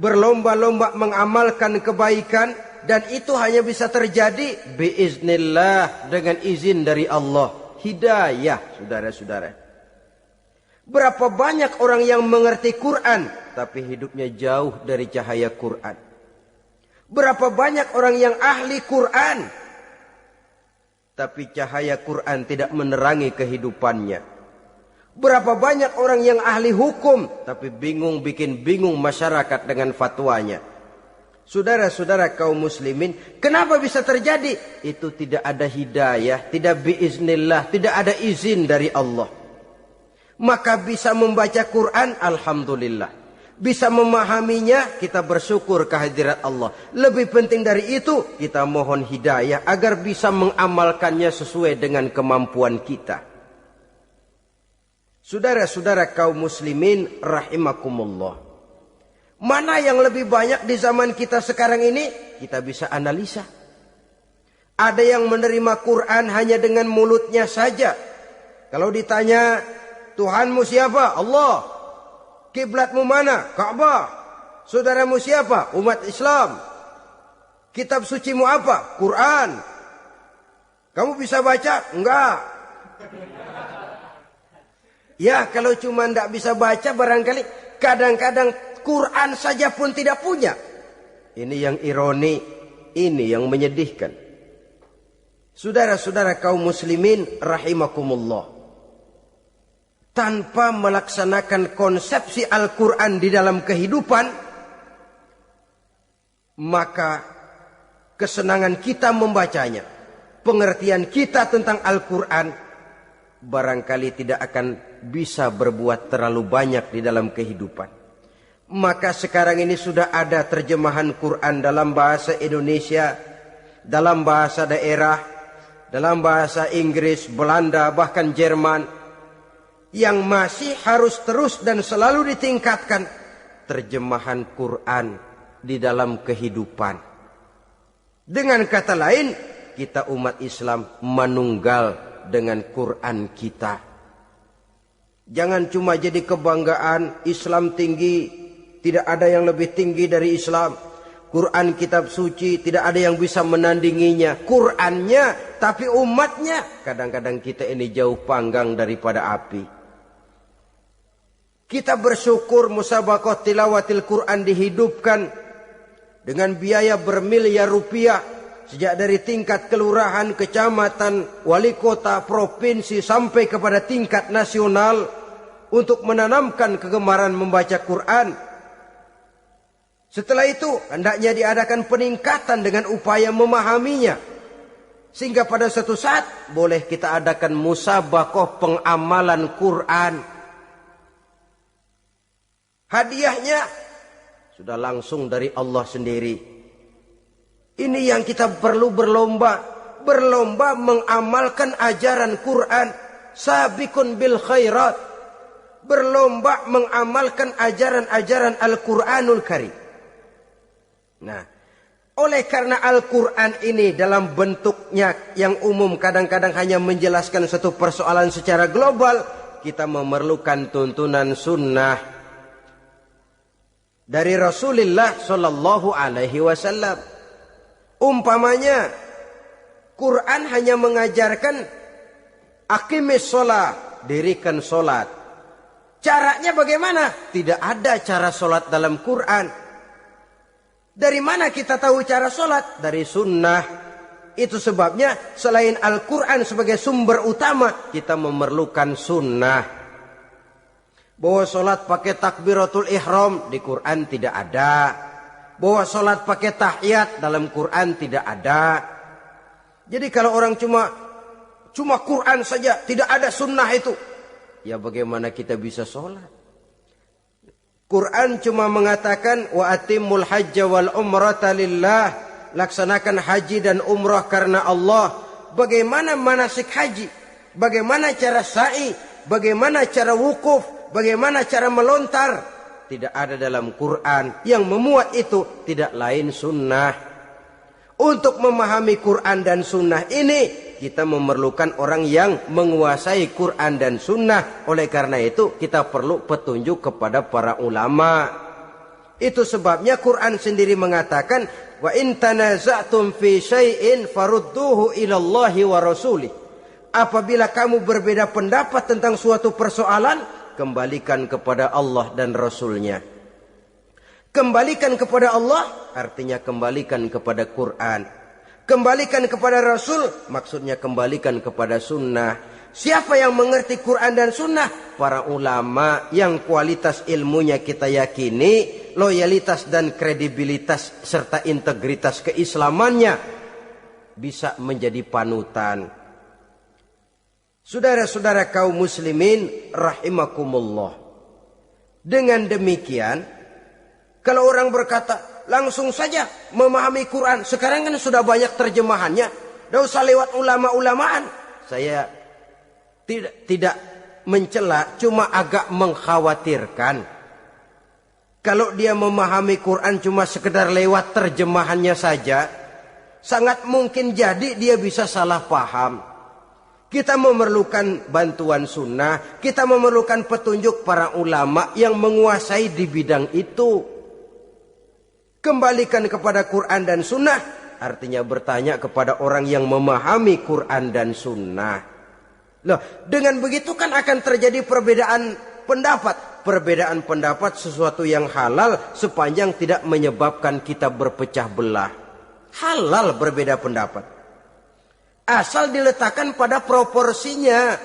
berlomba-lomba mengamalkan kebaikan, dan itu hanya bisa terjadi biiznillah, dengan izin dari Allah. Hidayah, saudara-saudara. Berapa banyak orang yang mengerti Quran tapi hidupnya jauh dari cahaya Quran. Berapa banyak orang yang ahli Quran tapi cahaya Quran tidak menerangi kehidupannya. Berapa banyak orang yang ahli hukum tapi bikin bingung masyarakat dengan fatwanya. Saudara-saudara kaum muslimin, kenapa bisa terjadi? Itu tidak ada hidayah, tidak biiznillah, tidak ada izin dari Allah. Maka bisa membaca Quran, alhamdulillah. Bisa memahaminya, kita bersyukur kehadirat Allah. Lebih penting dari itu, kita mohon hidayah agar bisa mengamalkannya sesuai dengan kemampuan kita. Saudara-saudara kaum muslimin rahimakumullah. Mana yang lebih banyak di zaman kita sekarang ini? Kita bisa analisa. Ada yang menerima Quran hanya dengan mulutnya saja. Kalau ditanya, Tuhanmu siapa? Allah. Kiblatmu mana? Ka'bah. Saudaramu siapa? Umat Islam. Kitab sucimu apa? Quran. Kamu bisa baca? Enggak. Ya, kalau cuma tidak bisa baca, barangkali kadang-kadang Quran saja pun tidak punya. Ini yang ironi, ini yang menyedihkan. Saudara-saudara kaum muslimin rahimakumullah. Tanpa melaksanakan konsepsi Al-Quran di dalam kehidupan, maka kesenangan kita membacanya, pengertian kita tentang Al-Quran barangkali tidak akan bisa berbuat terlalu banyak di dalam kehidupan. Maka sekarang ini sudah ada terjemahan Quran dalam bahasa Indonesia, dalam bahasa daerah, dalam bahasa Inggris, Belanda, bahkan Jerman, yang masih harus terus dan selalu ditingkatkan terjemahan Quran di dalam kehidupan. Dengan kata lain, kita umat Islam menunggal dengan Quran kita. Jangan cuma jadi kebanggaan Islam tinggi, tidak ada yang lebih tinggi dari Islam. Quran kitab suci, tidak ada yang bisa menandinginya. Qurannya, tapi umatnya. Kadang-kadang kita ini jauh panggang daripada api. Kita bersyukur musabaqah tilawatil Quran dihidupkan dengan biaya bermiliar rupiah. Sejak dari tingkat kelurahan, kecamatan, wali kota, provinsi, sampai kepada tingkat nasional. Untuk menanamkan kegemaran membaca Quran. Setelah itu hendaknya diadakan peningkatan dengan upaya memahaminya. Sehingga pada suatu saat boleh kita adakan musabaqah pengamalan Quran. Hadiahnya sudah langsung dari Allah sendiri. Ini yang kita perlu berlomba. Berlomba mengamalkan ajaran Quran. Sabiqun bil khairat. Berlomba mengamalkan ajaran-ajaran Al-Quranul Karim. Nah, oleh karena Al-Quran ini dalam bentuknya yang umum kadang-kadang hanya menjelaskan satu persoalan secara global, kita memerlukan tuntunan sunnah dari Rasulullah Shallallahu Alaihi Wasallam. Umpamanya, Quran hanya mengajarkan aqimis sholat, dirikan sholat. Caranya bagaimana? Tidak ada cara sholat dalam Quran. Dari mana kita tahu cara sholat? Dari sunnah. Itu sebabnya selain Al-Quran sebagai sumber utama, kita memerlukan sunnah. Bahwa sholat pakai takbiratul ihram di Quran tidak ada. Bahwa sholat pakai tahiyat dalam Quran tidak ada. Jadi kalau orang cuma Quran saja, tidak ada sunnah itu, ya bagaimana kita bisa sholat? Quran cuma mengatakan wa atimul hajja wal umrata lillah, laksanakan haji dan umrah karena Allah. Bagaimana manasik haji? Bagaimana cara sa'i? Bagaimana cara wukuf? Bagaimana cara melontar? Tidak ada dalam Quran. Yang memuat itu tidak lain sunnah. Untuk memahami Quran dan sunnah ini, kita memerlukan orang yang menguasai Quran dan sunnah. Oleh karena itu kita perlu petunjuk kepada para ulama. Itu sebabnya Quran sendiri mengatakan, wa in tanaza'tum fi syai'in farudduhu ilallahi wa rasulih. Apabila kamu berbeda pendapat tentang suatu persoalan, kembalikan kepada Allah dan Rasulnya. Kembalikan kepada Allah artinya kembalikan kepada Quran. Kembalikan kepada Rasul maksudnya kembalikan kepada sunnah. Siapa yang mengerti Quran dan sunnah? Para ulama yang kualitas ilmunya kita yakini, loyalitas dan kredibilitas serta integritas keislamannya bisa menjadi panutan. Saudara-saudara kaum muslimin rahimakumullah. Dengan demikian, kalau orang berkata langsung saja memahami Quran, sekarang kan sudah banyak terjemahannya, tidak usah lewat ulama-ulamaan. Saya tidak mencela, cuma agak mengkhawatirkan kalau dia memahami Quran cuma sekedar lewat terjemahannya saja, sangat mungkin jadi dia bisa salah paham. Kita memerlukan bantuan sunnah, kita memerlukan petunjuk para ulama yang menguasai di bidang itu. Kembalikan kepada Quran dan sunnah, artinya bertanya kepada orang yang memahami Quran dan sunnah. Loh, dengan begitu kan akan terjadi perbedaan pendapat. Perbedaan pendapat sesuatu yang halal sepanjang tidak menyebabkan kita berpecah belah. Halal berbeda pendapat. Asal diletakkan pada proporsinya.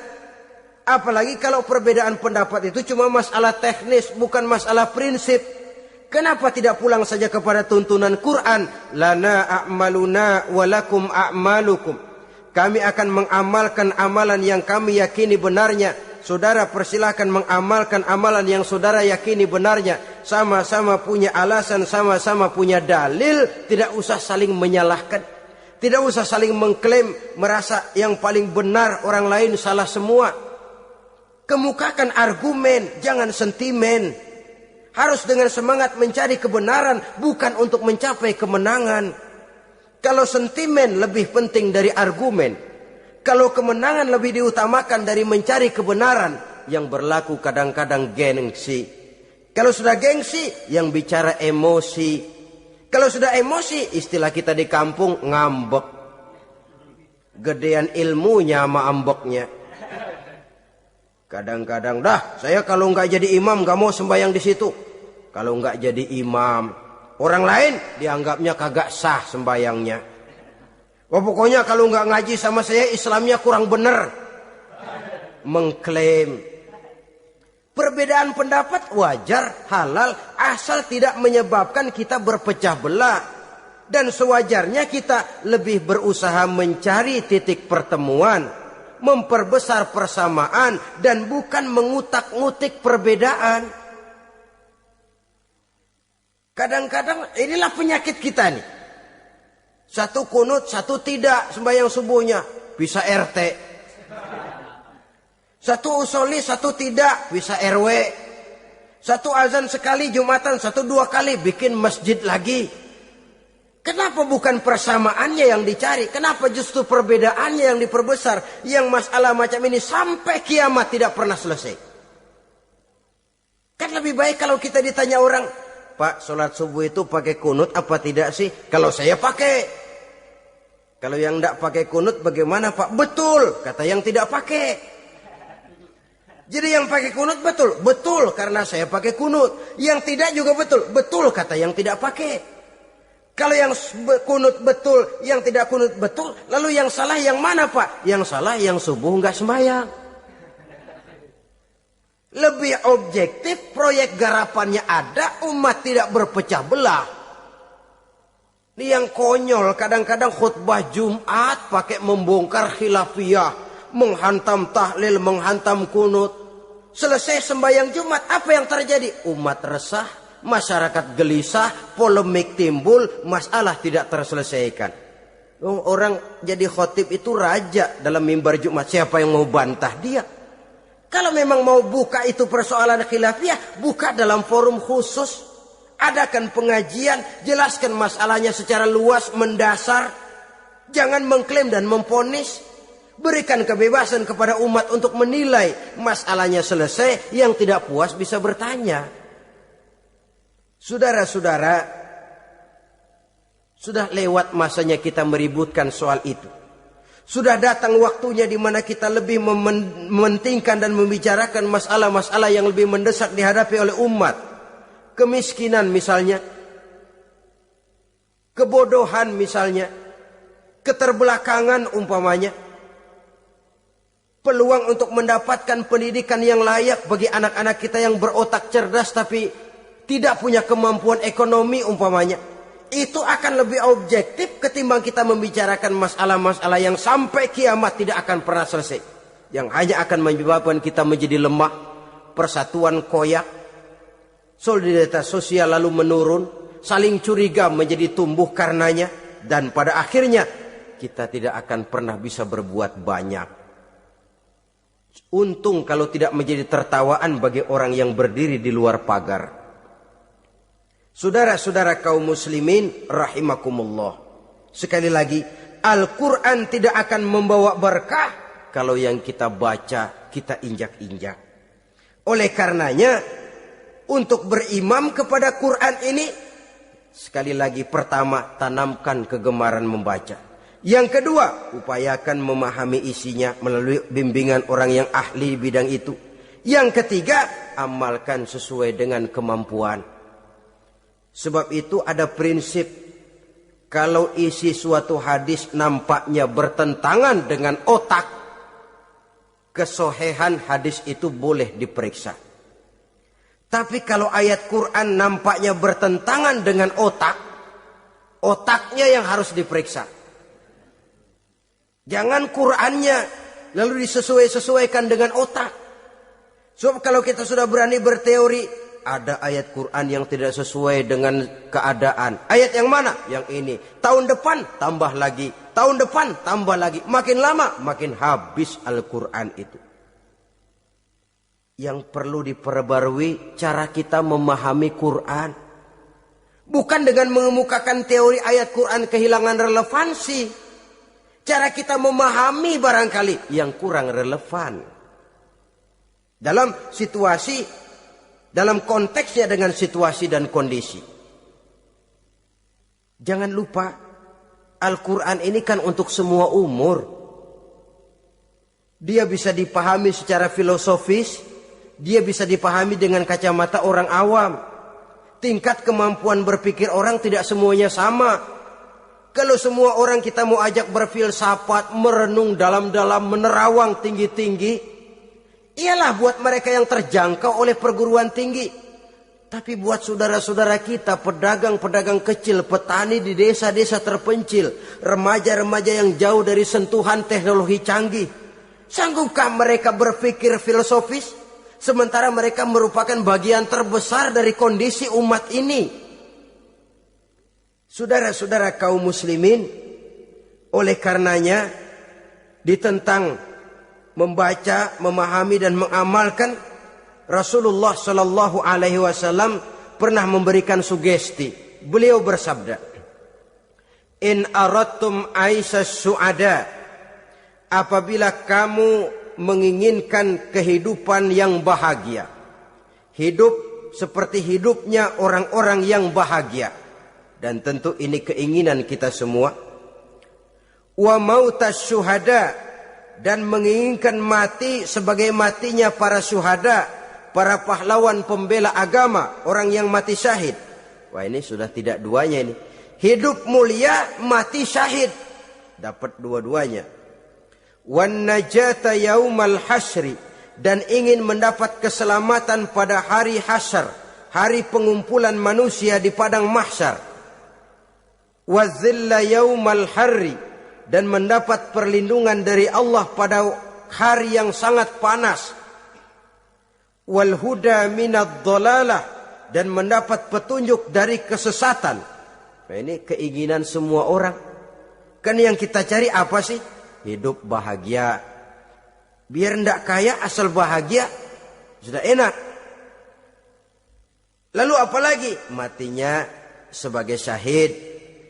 Apalagi kalau perbedaan pendapat itu cuma masalah teknis, bukan masalah prinsip. Kenapa tidak pulang saja kepada tuntunan Quran? Lana a'maluna walakum a'malukum. Kami akan mengamalkan amalan yang kami yakini benarnya. saudara persilahkan mengamalkan amalan yang saudara yakini benarnya. Sama-sama punya alasan, sama-sama punya dalil. Tidak usah saling menyalahkan. Tidak usah saling mengklaim, merasa yang paling benar, orang lain salah semua. Kemukakan argumen, jangan sentimen. Harus dengan semangat mencari kebenaran, bukan untuk mencapai kemenangan. Kalau sentimen lebih penting dari argumen, kalau kemenangan lebih diutamakan dari mencari kebenaran, yang berlaku kadang-kadang gengsi. Kalau sudah gengsi, yang bicara emosi. Kalau sudah emosi, istilah kita di kampung, ngambek. Gedean ilmunya sama ambeknya. Kadang-kadang, dah saya kalau nggak jadi imam nggak mau sembahyang di situ. Kalau nggak jadi imam, orang lain dianggapnya kagak sah sembahyangnya. Wah, pokoknya kalau nggak ngaji sama saya Islamnya kurang bener. Mengklaim. Perbedaan pendapat wajar, halal, asal tidak menyebabkan kita berpecah belah. Dan sewajarnya kita lebih berusaha mencari titik pertemuan, memperbesar persamaan, dan bukan mengutak-ngutik perbedaan. Kadang-kadang inilah penyakit kita nih. Satu kunut, satu tidak sembahyang subuhnya. Bisa RT. Satu usoli, satu tidak. Bisa RW. Satu azan sekali Jumatan, satu dua kali bikin masjid lagi. Kenapa bukan persamaannya yang dicari? Kenapa justru perbedaannya yang diperbesar? Yang masalah macam ini sampai kiamat tidak pernah selesai. Kan lebih baik kalau kita ditanya orang, Pak, sholat subuh itu pakai kunut apa tidak sih? Kalau saya pakai. Kalau yang tidak pakai kunut bagaimana Pak? Betul, kata yang tidak pakai. Jadi yang pakai kunut betul. Betul, karena saya pakai kunut. Yang tidak juga betul. Betul, kata yang tidak pakai. Kalau yang kunut betul, yang tidak kunut betul. Lalu yang salah yang mana Pak? Yang salah yang subuh nggak sembahyang. Lebih objektif, proyek garapannya ada, umat tidak berpecah belah. Ini yang konyol, kadang-kadang khutbah Jumat pakai membongkar khilafiyah, menghantam tahlil, menghantam kunut. Selesai sembahyang Jumat, apa yang terjadi? Umat resah, masyarakat gelisah, polemik timbul, masalah tidak terselesaikan. Orang jadi khotib itu raja dalam mimbar Jumat, siapa yang mau bantah dia? Kalau memang mau buka itu persoalan khilafiyah, buka dalam forum khusus. Adakan pengajian, jelaskan masalahnya secara luas, mendasar. Jangan mengklaim dan memponis. Berikan kebebasan kepada umat untuk menilai. Masalahnya selesai, yang tidak puas bisa bertanya. Saudara-saudara, sudah lewat masanya kita meributkan soal itu. Sudah datang waktunya di mana kita lebih mementingkan dan membicarakan masalah-masalah yang lebih mendesak dihadapi oleh umat. Kemiskinan misalnya, kebodohan misalnya, keterbelakangan umpamanya, peluang untuk mendapatkan pendidikan yang layak bagi anak-anak kita yang berotak cerdas tapi tidak punya kemampuan ekonomi umpamanya. Itu akan lebih objektif ketimbang kita membicarakan masalah-masalah yang sampai kiamat tidak akan pernah selesai. Yang hanya akan menyebabkan kita menjadi lemah, persatuan koyak, solidaritas sosial lalu menurun, saling curiga menjadi tumbuh karenanya, dan pada akhirnya kita tidak akan pernah bisa berbuat banyak. Untung kalau tidak menjadi tertawaan bagi orang yang berdiri di luar pagar. Saudara-saudara kaum muslimin rahimakumullah. Sekali lagi, Al-Quran tidak akan membawa berkah kalau yang kita baca kita injak-injak. Oleh karenanya, untuk berimam kepada Quran ini, sekali lagi pertama, tanamkan kegemaran membaca. Yang kedua, upayakan memahami isinya melalui bimbingan orang yang ahli bidang itu. Yang ketiga, amalkan sesuai dengan kemampuan. Sebab itu ada prinsip, kalau isi suatu hadis nampaknya bertentangan dengan otak, kesohihan hadis itu boleh diperiksa. Tapi kalau ayat Quran nampaknya bertentangan dengan otak, otaknya yang harus diperiksa. Jangan Qurannya lalu disesuaikan dengan otak. Sebab kalau kita sudah berani berteori, ada ayat Quran yang tidak sesuai dengan keadaan. Ayat yang mana? Yang ini. Tahun depan tambah lagi. Tahun depan tambah lagi. Makin lama makin habis Al-Quran itu. Yang perlu diperbarui cara kita memahami Quran. Bukan dengan mengemukakan teori ayat Quran kehilangan relevansi. Cara kita memahami barangkali yang kurang relevan. Dalam situasi, dalam konteksnya dengan situasi dan kondisi. Jangan lupa, Al-Quran ini kan untuk semua umur. Dia bisa dipahami secara filosofis, dia bisa dipahami dengan kacamata orang awam. Tingkat kemampuan berpikir orang tidak semuanya sama. Kalau semua orang kita mau ajak berfilsafat, merenung dalam-dalam, menerawang tinggi-tinggi, ialah buat mereka yang terjangkau oleh perguruan tinggi. Tapi buat saudara-saudara kita, pedagang-pedagang kecil, petani di desa-desa terpencil, remaja-remaja yang jauh dari sentuhan teknologi canggih, sanggupkah mereka berpikir filosofis? Sementara mereka merupakan bagian terbesar dari kondisi umat ini. Saudara-saudara kaum muslimin, oleh karenanya ditentang membaca, memahami dan mengamalkan, Rasulullah Shallallahu Alaihi Wasallam pernah memberikan sugesti. Beliau bersabda, "In aradtum aisha su'ada, apabila kamu menginginkan kehidupan yang bahagia, hidup seperti hidupnya orang-orang yang bahagia, dan tentu ini keinginan kita semua, wa mautas syuhada, dan menginginkan mati sebagai matinya para syuhada, para pahlawan pembela agama, orang yang mati syahid." Wah, ini sudah tidak duanya ini. Hidup mulia, mati syahid. Dapat dua-duanya. Wan najata yaumal hasyri, dan ingin mendapat keselamatan pada hari hasyar, hari pengumpulan manusia di padang mahsyar. Wazilla yaumal harri, dan mendapat perlindungan dari Allah pada hari yang sangat panas. Wal huda minad dhalalah, dan mendapat petunjuk dari kesesatan. Nah, ini keinginan semua orang. Kan yang kita cari apa sih? Hidup bahagia. Biar ndak kaya, asal bahagia sudah enak. Lalu apalagi? Matinya sebagai syahid.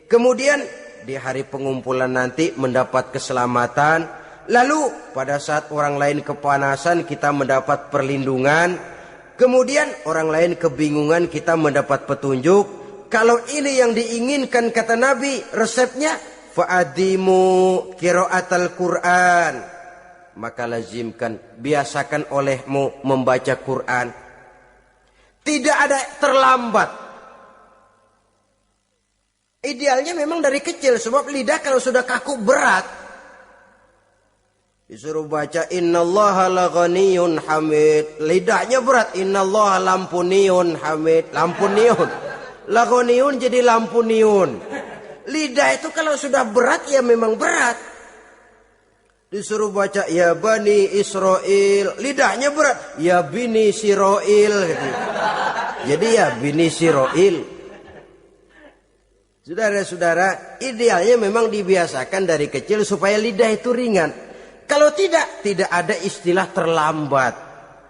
Kemudian di hari pengumpulan nanti mendapat keselamatan. Lalu pada saat orang lain kepanasan, kita mendapat perlindungan. Kemudian orang lain kebingungan, kita mendapat petunjuk. Kalau ini yang diinginkan, kata Nabi, resepnya, fa'adimu qiraatal Qur'an, maka lazimkan, biasakan olehmu membaca Quran. Tidak ada terlambat. Idealnya memang dari kecil, sebab lidah kalau sudah kaku berat. Disuruh baca innallaha laghaniyun hamid, lidahnya berat. Innallaha lampuniyun hamid, lampuniyun. Laghaniyun jadi lampuniyun. Lidah itu kalau sudah berat, ya memang berat. Disuruh baca ya bani Israel, lidahnya berat. Ya bini Siroil gitu. Jadi ya bini Siroil. Saudara-saudara, idealnya memang dibiasakan dari kecil supaya lidah itu ringan. Kalau tidak ada istilah terlambat.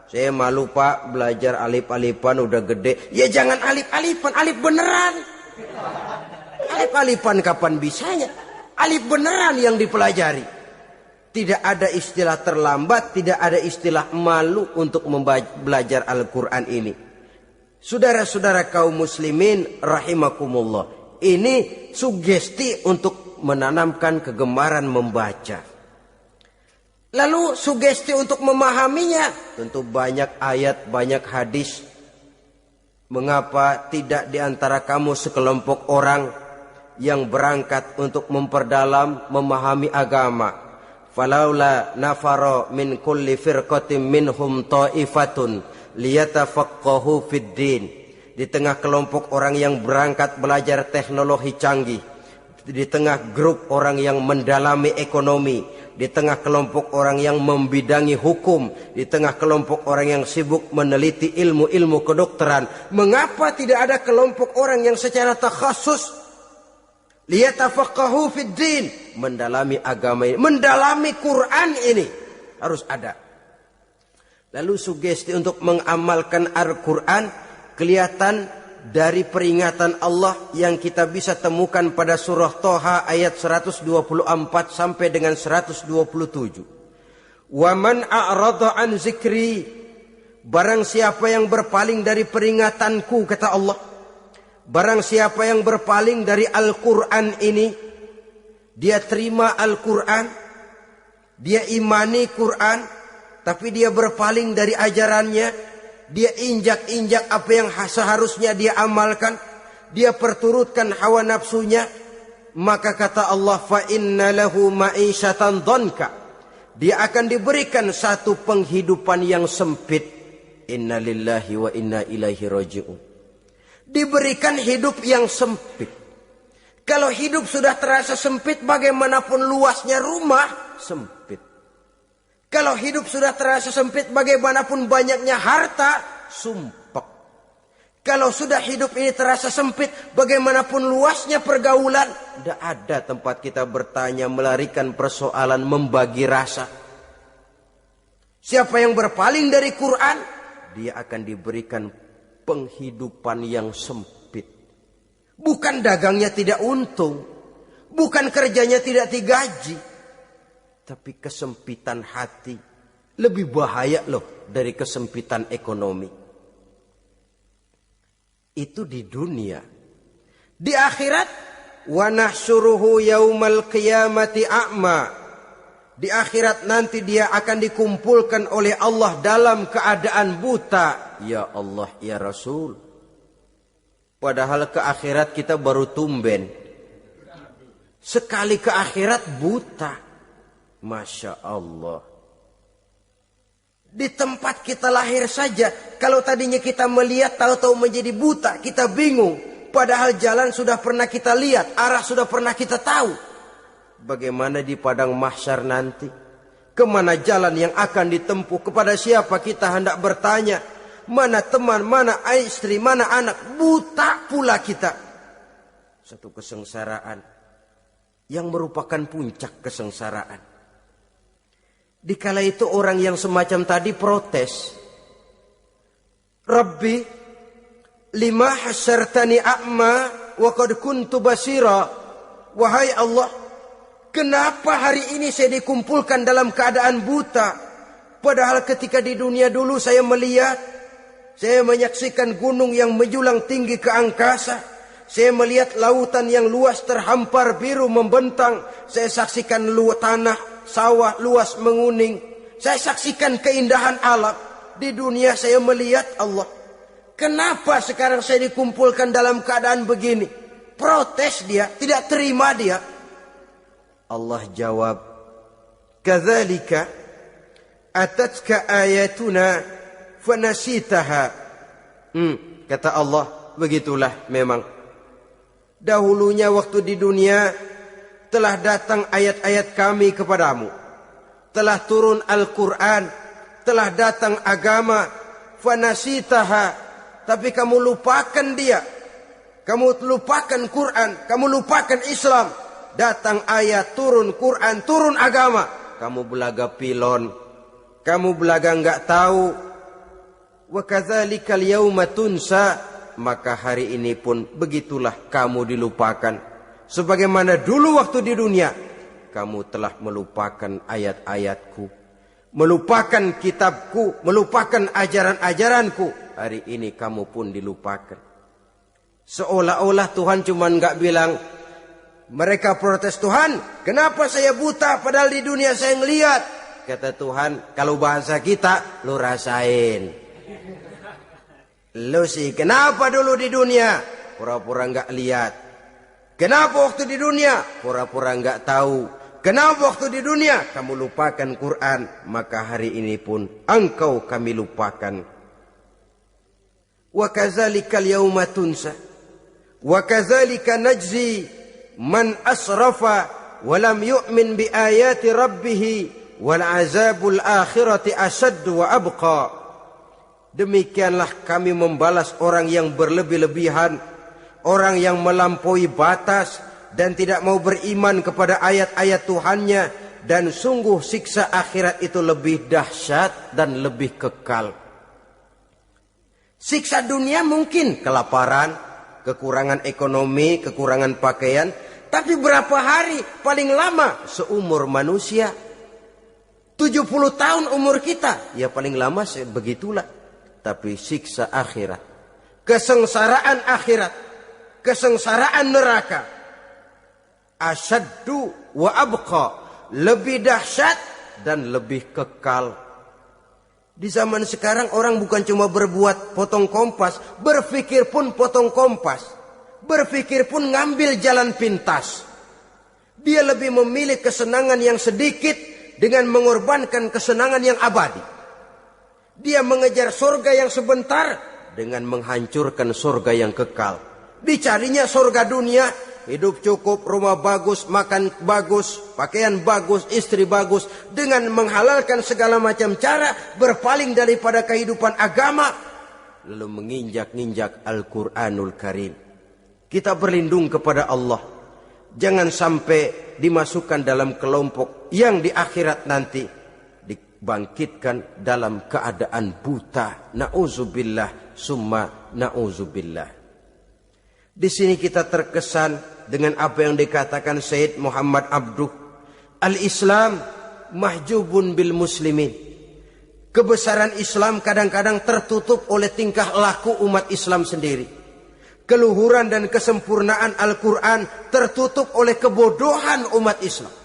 Saya malu pak, belajar alif-alifan udah gede. Ya jangan alif-alifan, alif beneran. Alif-alifan kapan bisanya? Alif beneran yang dipelajari. Tidak ada istilah terlambat, tidak ada istilah malu untuk belajar Al-Quran ini. Saudara-saudara kaum muslimin rahimakumullah, ini sugesti untuk menanamkan kegemaran membaca. Lalu sugesti untuk memahaminya, tentu banyak ayat, banyak hadis. Mengapa tidak di antara kamu sekelompok orang yang berangkat untuk memperdalam, memahami agama? Falaula nafara min kulli firqatin minhum ta'ifatun liyatafaqahu fid din. Di tengah kelompok orang yang berangkat belajar teknologi canggih, di tengah grup orang yang mendalami ekonomi, di tengah kelompok orang yang membidangi hukum, di tengah kelompok orang yang sibuk meneliti ilmu-ilmu kedokteran. Mengapa tidak ada kelompok orang yang secara takhasus liyatafaqahu fid din, mendalami agama ini, mendalami Quran ini? Harus ada. Lalu sugesti untuk mengamalkan Al-Quran kelihatan dari peringatan Allah yang kita bisa temukan pada surah Toha ayat 124 sampai dengan 127. Wa man a'rada an zikri, barang siapa yang berpaling dari peringatanku, kata Allah, barang siapa yang berpaling dari Al-Quran ini, dia terima Al-Quran, dia imani Quran, tapi dia berpaling dari ajarannya, dia injak-injak apa yang seharusnya dia amalkan, dia perturutkan hawa nafsunya, maka kata Allah, fa inna lahu ma'isyatan dhanka, dia akan diberikan satu penghidupan yang sempit. Inna lillahi wa inna ilaihi raji'un. Diberikan hidup yang sempit. Kalau hidup sudah terasa sempit, bagaimanapun luasnya rumah, sempit. Kalau hidup sudah terasa sempit, bagaimanapun banyaknya harta, sumpek. Kalau sudah hidup ini terasa sempit, bagaimanapun luasnya pergaulan, tidak ada tempat kita bertanya, melarikan persoalan, membagi rasa. Siapa yang berpaling dari Quran, dia akan diberikan penghidupan yang sempit. Bukan dagangnya tidak untung, bukan kerjanya tidak digaji, tapi kesempitan hati lebih bahaya loh dari kesempitan ekonomi. Itu di dunia. Di akhirat, wa nahsyuruhu yaumal qiyamati a'ma. Di akhirat nanti dia akan dikumpulkan oleh Allah dalam keadaan buta. Ya Allah, ya Rasul. Padahal ke akhirat kita baru tumben. Sekali ke akhirat buta. Masya Allah. Di tempat kita lahir saja, kalau tadinya kita melihat, tahu-tahu menjadi buta, kita bingung. Padahal jalan sudah pernah kita lihat, arah sudah pernah kita tahu. Bagaimana di padang mahsyar nanti? Kemana jalan yang akan ditempuh? Kepada siapa kita hendak bertanya? Mana teman, mana istri, mana anak? Buta pula kita. Satu kesengsaraan yang merupakan puncak kesengsaraan. Dikala itu orang yang semacam tadi protes. Rabbi, lima hasyartani a'ma wa qad kuntu basira. Wahai Allah, kenapa hari ini saya dikumpulkan dalam keadaan buta? Padahal ketika di dunia dulu saya melihat, saya menyaksikan gunung yang menjulang tinggi ke angkasa. Saya melihat lautan yang luas terhampar biru membentang. Saya saksikan tanah, sawah luas menguning. Saya saksikan keindahan alam. Di dunia saya melihat Allah. Kenapa sekarang saya dikumpulkan dalam keadaan begini? Protes dia, tidak terima dia. Allah jawab, kadzalika atatka ayatuna fanasitaha. Kata Allah, begitulah memang. Dahulunya waktu di dunia telah datang ayat-ayat kami kepadamu. Telah turun Al-Quran. Telah datang agama. Fanasitaha. Tapi kamu lupakan dia. Kamu lupakan Quran. Kamu lupakan Islam. Datang ayat, turun Quran, turun agama. Kamu belaga pilon. Kamu belaga enggak tahu. Wa kadzalikal yauma tunsa. Maka hari ini pun begitulah kamu dilupakan. Sebagaimana dulu waktu di dunia, kamu telah melupakan ayat-ayatku, melupakan kitabku, melupakan ajaran-ajaranku. Hari ini kamu pun dilupakan. Seolah-olah Tuhan cuma enggak bilang, mereka protes, Tuhan, kenapa saya buta padahal di dunia saya ngelihat? Kata Tuhan, kalau bahasa kita, lu rasain. Lu sih, kenapa dulu di dunia? Pura-pura enggak lihat. Kenapa waktu di dunia? Pura-pura enggak tahu. Kenapa waktu di dunia? Kamu lupakan Quran. Maka hari ini pun engkau kami lupakan. Wa kadzalikal yauma tunsa. Wa kadzalika najzi man asrafa walam yu'min bi ayati rabbih wal azabul akhirati asyaddu wa abqa. Demikianlah kami membalas orang yang berlebih-lebihan, orang yang melampaui batas dan tidak mau beriman kepada ayat-ayat Tuhannya, dan sungguh siksa akhirat itu lebih dahsyat dan lebih kekal. Siksa dunia mungkin kelaparan, kekurangan ekonomi, kekurangan pakaian, tapi berapa hari paling lama seumur manusia? 70 tahun umur kita, ya paling lama begitulah. Tapi siksa akhirat, kesengsaraan akhirat, kesengsaraan neraka, asyaddu wa abqa, lebih dahsyat dan lebih kekal. Di zaman sekarang orang bukan cuma berbuat potong kompas, berpikir pun potong kompas, berpikir pun ngambil jalan pintas. Dia lebih memilih kesenangan yang sedikit dengan mengorbankan kesenangan yang abadi. Dia mengejar surga yang sebentar dengan menghancurkan surga yang kekal. Dicarinya surga dunia, hidup cukup, rumah bagus, makan bagus, pakaian bagus, istri bagus, dengan menghalalkan segala macam cara, berpaling daripada kehidupan agama, lalu menginjak-injak Al-Quranul Karim. Kita berlindung kepada Allah, jangan sampai dimasukkan dalam kelompok yang di akhirat nanti bangkitkan dalam keadaan buta. Na'udzubillah summa na'udzubillah. Di sini kita terkesan dengan apa yang dikatakan Sayyid Muhammad Abduh, al-Islam mahjubun bil muslimin. Kebesaran Islam kadang-kadang tertutup oleh tingkah laku umat Islam sendiri. Keluhuran dan kesempurnaan Al-Quran tertutup oleh kebodohan umat Islam.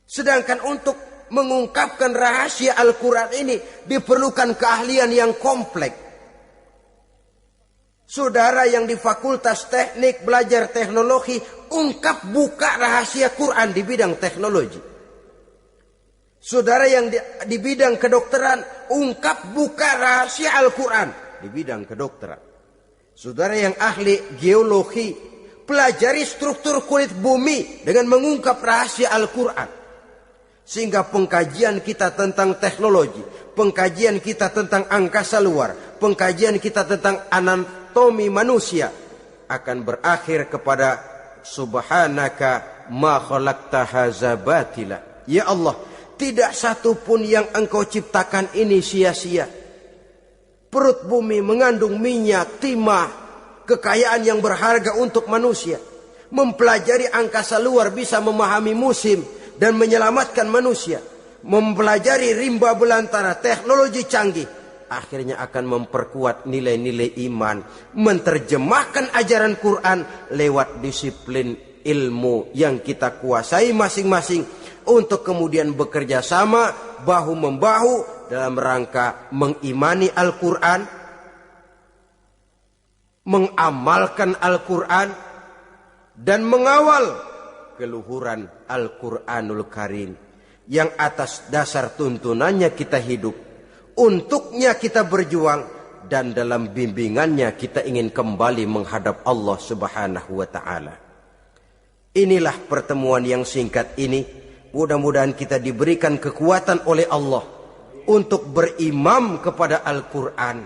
Sedangkan untuk mengungkapkan rahasia Al-Quran ini diperlukan keahlian yang kompleks. Saudara yang di fakultas teknik belajar teknologi, ungkap buka rahasia Quran di bidang teknologi. Saudara yang di bidang kedokteran, ungkap buka rahasia Al-Quran di bidang kedokteran. Saudara yang ahli geologi, pelajari struktur kulit bumi dengan mengungkap rahasia Al-Quran. Sehingga pengkajian kita tentang teknologi, pengkajian kita tentang angkasa luar, pengkajian kita tentang anatomi manusia akan berakhir kepada subhanaka ma khalaqta hadza batila. Ya Allah, tidak satu pun yang Engkau ciptakan ini sia-sia. Perut bumi mengandung minyak, timah, kekayaan yang berharga untuk manusia. Mempelajari angkasa luar bisa memahami musim dan menyelamatkan manusia. Mempelajari rimba belantara, teknologi canggih, akhirnya akan memperkuat nilai-nilai iman. Menerjemahkan ajaran Quran lewat disiplin ilmu yang kita kuasai masing-masing, untuk kemudian bekerja sama bahu-membahu dalam rangka mengimani Al-Quran, mengamalkan Al-Quran, dan mengawal keluhuran Al-Quranul Karim yang atas dasar tuntunannya kita hidup, untuknya kita berjuang, dan dalam bimbingannya kita ingin kembali menghadap Allah Subhanahu wa Ta'ala. Inilah pertemuan yang singkat ini. Mudah-mudahan kita diberikan kekuatan oleh Allah untuk berimam kepada Al-Quran,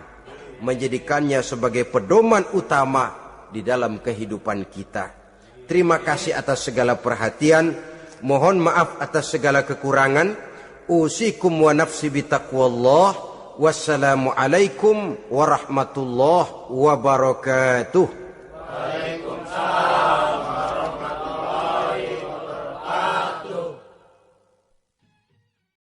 menjadikannya sebagai pedoman utama di dalam kehidupan kita. Terima kasih atas segala perhatian. Mohon maaf atas segala kekurangan. Usikum wa nafsi bitaqwallah. Wassalamualaikum warahmatullahi wabarakatuh.